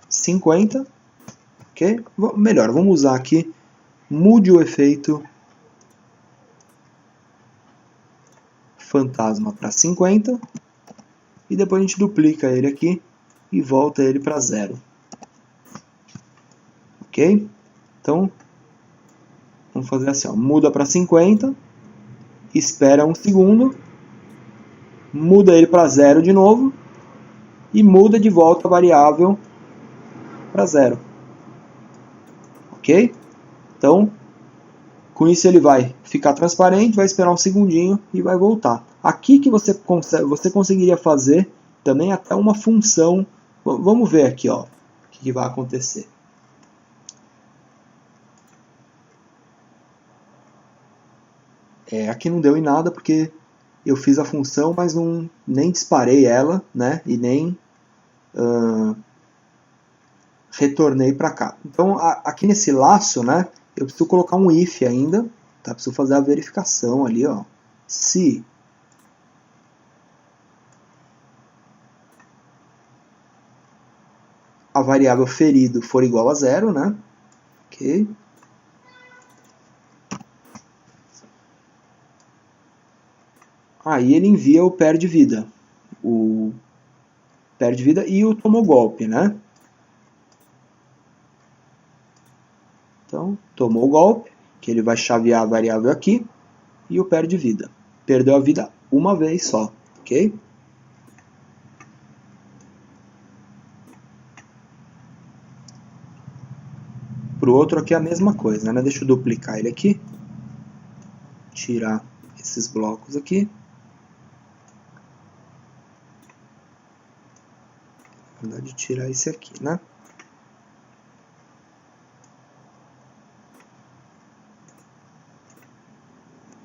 50. Ok? Melhor, vamos usar aqui, mude o efeito fantasma para 50. E depois a gente duplica ele aqui e volta ele para 0. Ok? Então, Vamos fazer assim, ó, muda para 50, espera um segundo, muda ele para 0 de novo e muda de volta a variável para 0. Ok? Então, com isso ele vai ficar transparente, vai esperar um segundinho e vai voltar. Aqui que você conseguiria fazer também até uma função. Vamos ver aqui, ó, o que vai acontecer. Aqui não deu em nada porque eu fiz a função, mas nem disparei ela, né? E nem retornei para cá. Então, aqui nesse laço, né? Eu preciso colocar um if ainda, tá? Preciso fazer a verificação ali, ó. Se a variável ferido for igual a 0, né? Ok. Aí ele envia o perde vida. O perde vida e o tomou golpe, né? Então, tomou o golpe, que ele vai chavear a variável aqui, e o perde vida. Perdeu a vida uma vez só, ok? Para o outro aqui é a mesma coisa, né? Deixa eu duplicar ele aqui. Tirar esses blocos aqui. Na verdade, tirar esse aqui, né?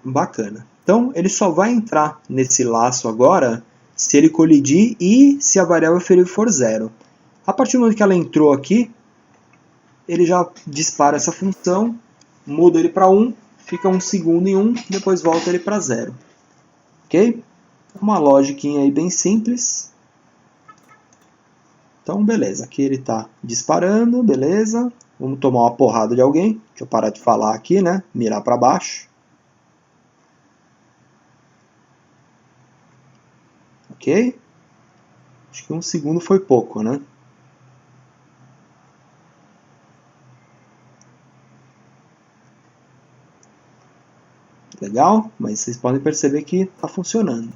Bacana. Então, ele só vai entrar nesse laço agora se ele colidir e se a variável ferido for 0. A partir do momento que ela entrou aqui, ele já dispara essa função, muda ele para 1, fica um segundo em 1, depois volta ele para 0. Ok? Uma logiquinha aí bem simples. Então, beleza. Aqui ele está disparando, beleza. Vamos tomar uma porrada de alguém. Deixa eu parar de falar aqui, né? Mirar para baixo. Ok? Acho que um segundo foi pouco, né? Legal? Mas vocês podem perceber que está funcionando.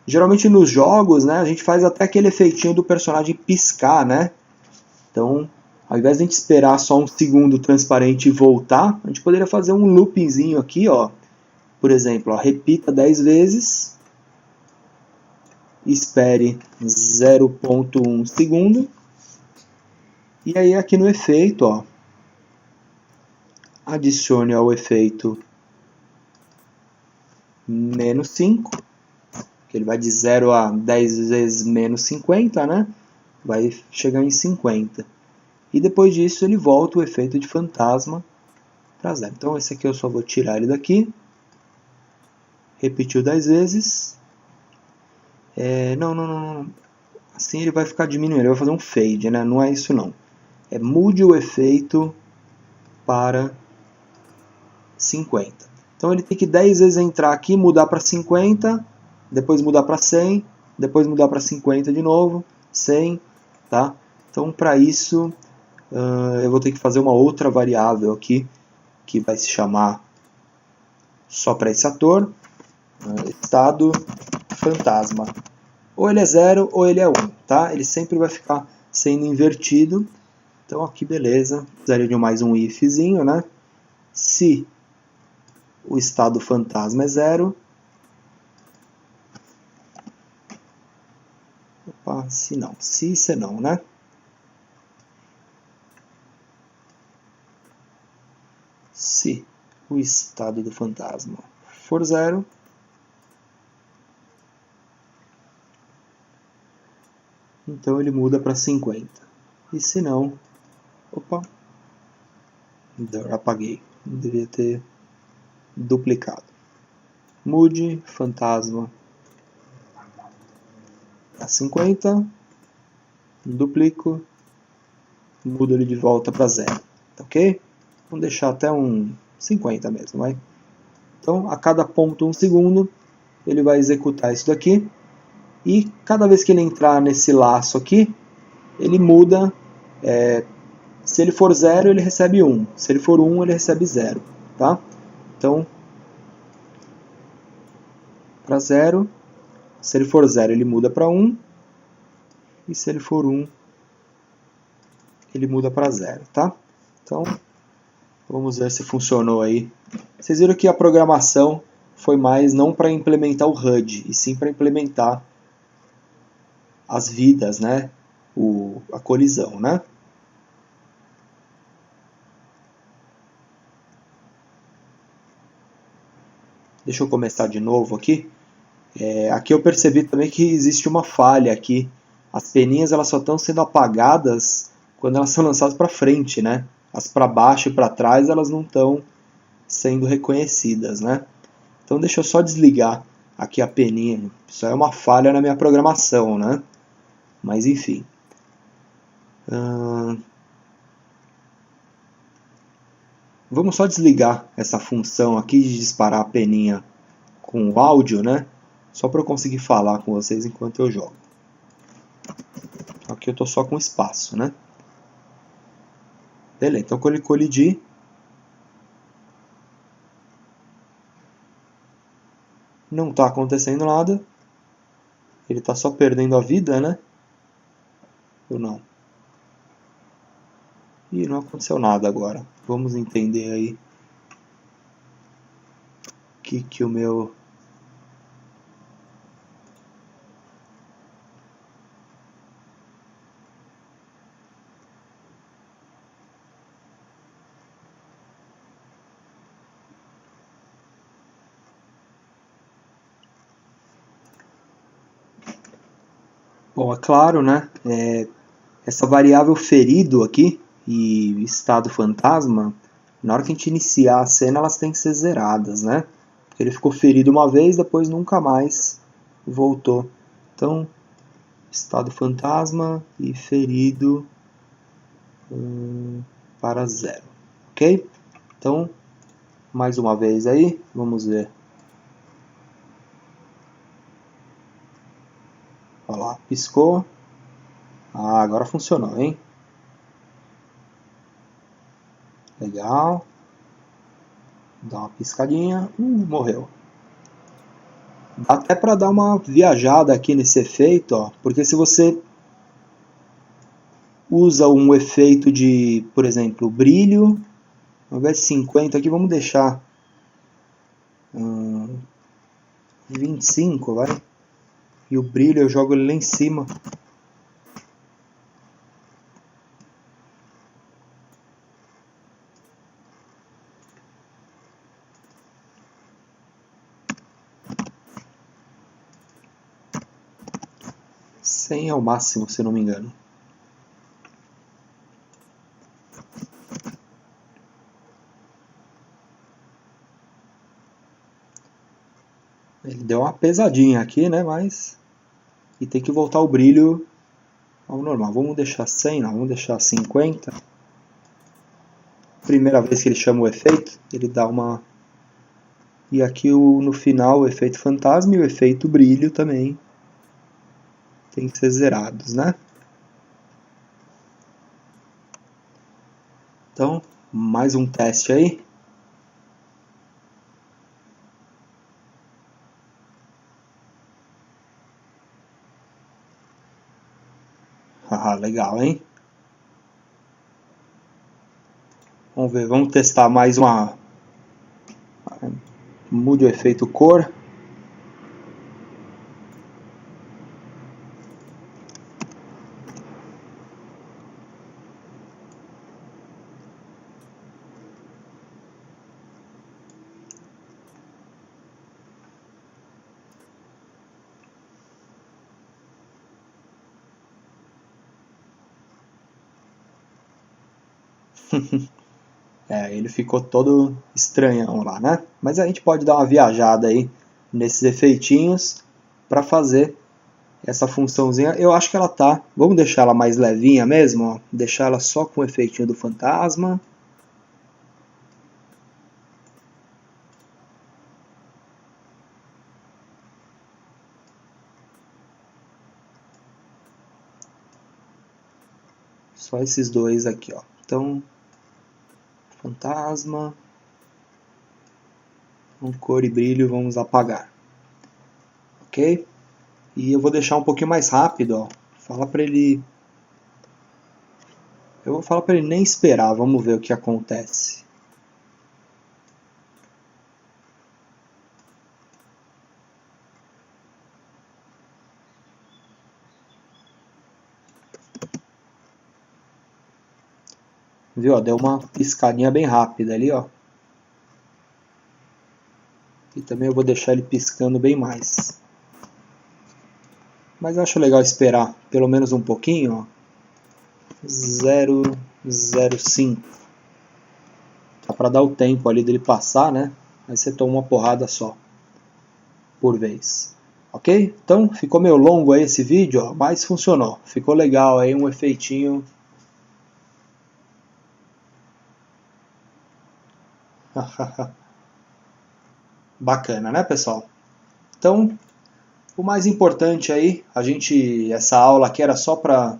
Geralmente nos jogos, né, a gente faz até aquele efeitinho do personagem piscar, né? Então, ao invés de a gente esperar só um segundo transparente e voltar, a gente poderia fazer um loopingzinho aqui, ó. Por exemplo, ó, repita 10 vezes, espere 0,1 segundo, e aí aqui no efeito, ó, adicione ao efeito menos 5, que ele vai de 0 a 10 vezes menos 50, né? Vai chegar em 50. E depois disso ele volta o efeito de fantasma para 0. Então esse aqui eu só vou tirar ele daqui. Repetiu 10 vezes. Não. Assim ele vai ficar diminuindo, ele vai fazer um fade, né? Não é isso não. Mude o efeito para 50. Então ele tem que 10 vezes entrar aqui, mudar para 50, depois mudar para 100, depois mudar para 50 de novo, 100, tá? Então para isso eu vou ter que fazer uma outra variável aqui, que vai se chamar, só para esse ator, estado fantasma. Ou ele é 0 ou ele é 1, tá? Ele sempre vai ficar sendo invertido. Então aqui beleza, precisaria de mais um ifzinho, né? Se o estado fantasma é 0, opa, se não, se não, né? Se o estado do fantasma for 0, então ele muda para 50. E se não, opa, apaguei, não devia ter duplicado. Mude fantasma a 50, duplico, mudo ele de volta para 0, ok? Vamos deixar até um 50 mesmo, vai? Então, a cada ponto 1 segundo, ele vai executar isso daqui, e cada vez que ele entrar nesse laço aqui, ele muda, se ele for 0, ele recebe 1, se ele for 1, ele recebe 0. tá? Então, para 0, se ele for 0, ele muda para 1, e se ele for 1, ele muda para 0, tá? Então, vamos ver se funcionou aí. Vocês viram que a programação foi mais não para implementar o HUD, e sim para implementar as vidas, né? A colisão, né? Deixa eu começar de novo aqui. Aqui eu percebi também que existe uma falha aqui. As peninhas elas só estão sendo apagadas quando elas são lançadas para frente, né? As para baixo e para trás elas não estão sendo reconhecidas, né? Então deixa eu só desligar aqui a peninha. Isso é uma falha na minha programação, né? Mas enfim. Vamos só desligar essa função aqui de disparar a peninha com o áudio, né? Só para eu conseguir falar com vocês enquanto eu jogo. Aqui eu estou só com espaço, né? Beleza, então quando ele colidir, não está acontecendo nada. Ele está só perdendo a vida, né? Ou não? E não aconteceu nada agora. Vamos entender aí que o meu... Bom, é claro, né? Essa variável ferido aqui e estado fantasma, na hora que a gente iniciar a cena, elas têm que ser zeradas, né? Porque ele ficou ferido uma vez, depois nunca mais voltou. Então, estado fantasma e ferido para 0. Ok? Então, mais uma vez aí, vamos ver. Olha lá, piscou. Ah, agora funcionou, hein? Legal. Dá uma piscadinha. Morreu. Dá até para dar uma viajada aqui nesse efeito, ó, porque se você usa um efeito de, por exemplo, brilho, ao invés de 50 aqui, vamos deixar 25, vai. E o brilho eu jogo ele lá em cima. Cem é o máximo, se não me engano. Ele deu uma pesadinha aqui, né? Mas... E tem que voltar o brilho ao normal. Vamos deixar 100, não. Vamos deixar 50. Primeira vez que ele chama o efeito, ele dá uma... E aqui no final o efeito fantasma e o efeito brilho também tem que ser zerados, né? Então, mais um teste aí. Ah, legal, hein? Vamos ver, vamos testar mais uma... Mude o efeito cor. Ele ficou todo estranhão lá, né? Mas a gente pode dar uma viajada aí nesses efeitinhos para fazer essa funçãozinha. Eu acho que ela tá... Vamos deixar ela mais levinha mesmo, ó. Deixar ela só com o efeitinho do fantasma. Só esses dois aqui, ó. Então, fantasma. Então, cor e brilho vamos apagar. Ok? E eu vou deixar um pouquinho mais rápido, ó. Fala para ele... Eu vou falar para ele nem esperar, vamos ver o que acontece. Viu? Ó, deu uma piscadinha bem rápida ali, ó. E também eu vou deixar ele piscando bem mais. Mas eu acho legal esperar pelo menos um pouquinho, ó. 0,05. Dá para dar o tempo ali dele passar, né? Aí você toma uma porrada só por vez. Ok? Então ficou meio longo aí esse vídeo, ó, mas funcionou. Ficou legal aí, um efeitinho. Bacana, né, pessoal? Então, o mais importante aí, essa aula aqui era só para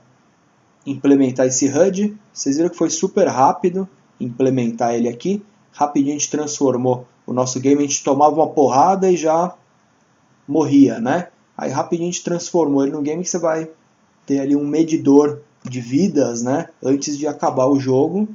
implementar esse HUD. Vocês viram que foi super rápido implementar ele aqui. Rapidinho a gente transformou o nosso game, a gente tomava uma porrada e já morria, né? Aí rapidinho a gente transformou ele num game que você vai ter ali um medidor de vidas, né? Antes de acabar o jogo.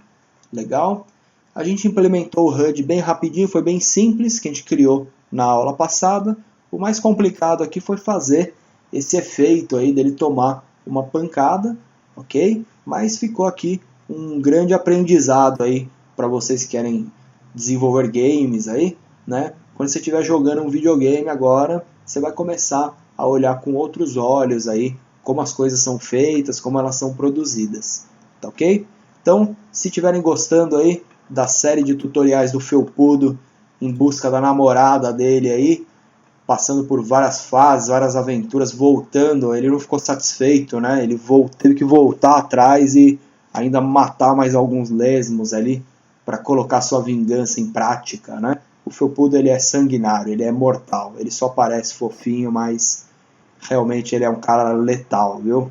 Legal? A gente implementou o HUD bem rapidinho, foi bem simples, que a gente criou na aula passada. O mais complicado aqui foi fazer esse efeito aí dele tomar uma pancada, ok? Mas ficou aqui um grande aprendizado aí para vocês que querem desenvolver games aí, né? Quando você estiver jogando um videogame agora, você vai começar a olhar com outros olhos aí como as coisas são feitas, como elas são produzidas, tá ok? Então, se estiverem gostando aí da série de tutoriais do Felpudo em busca da namorada dele aí, passando por várias fases, várias aventuras, voltando, ele não ficou satisfeito, né? Ele teve que voltar atrás e ainda matar mais alguns lesmos ali para colocar sua vingança em prática, né? O Felpudo ele é sanguinário, ele é mortal, ele só parece fofinho, mas realmente ele é um cara letal, viu?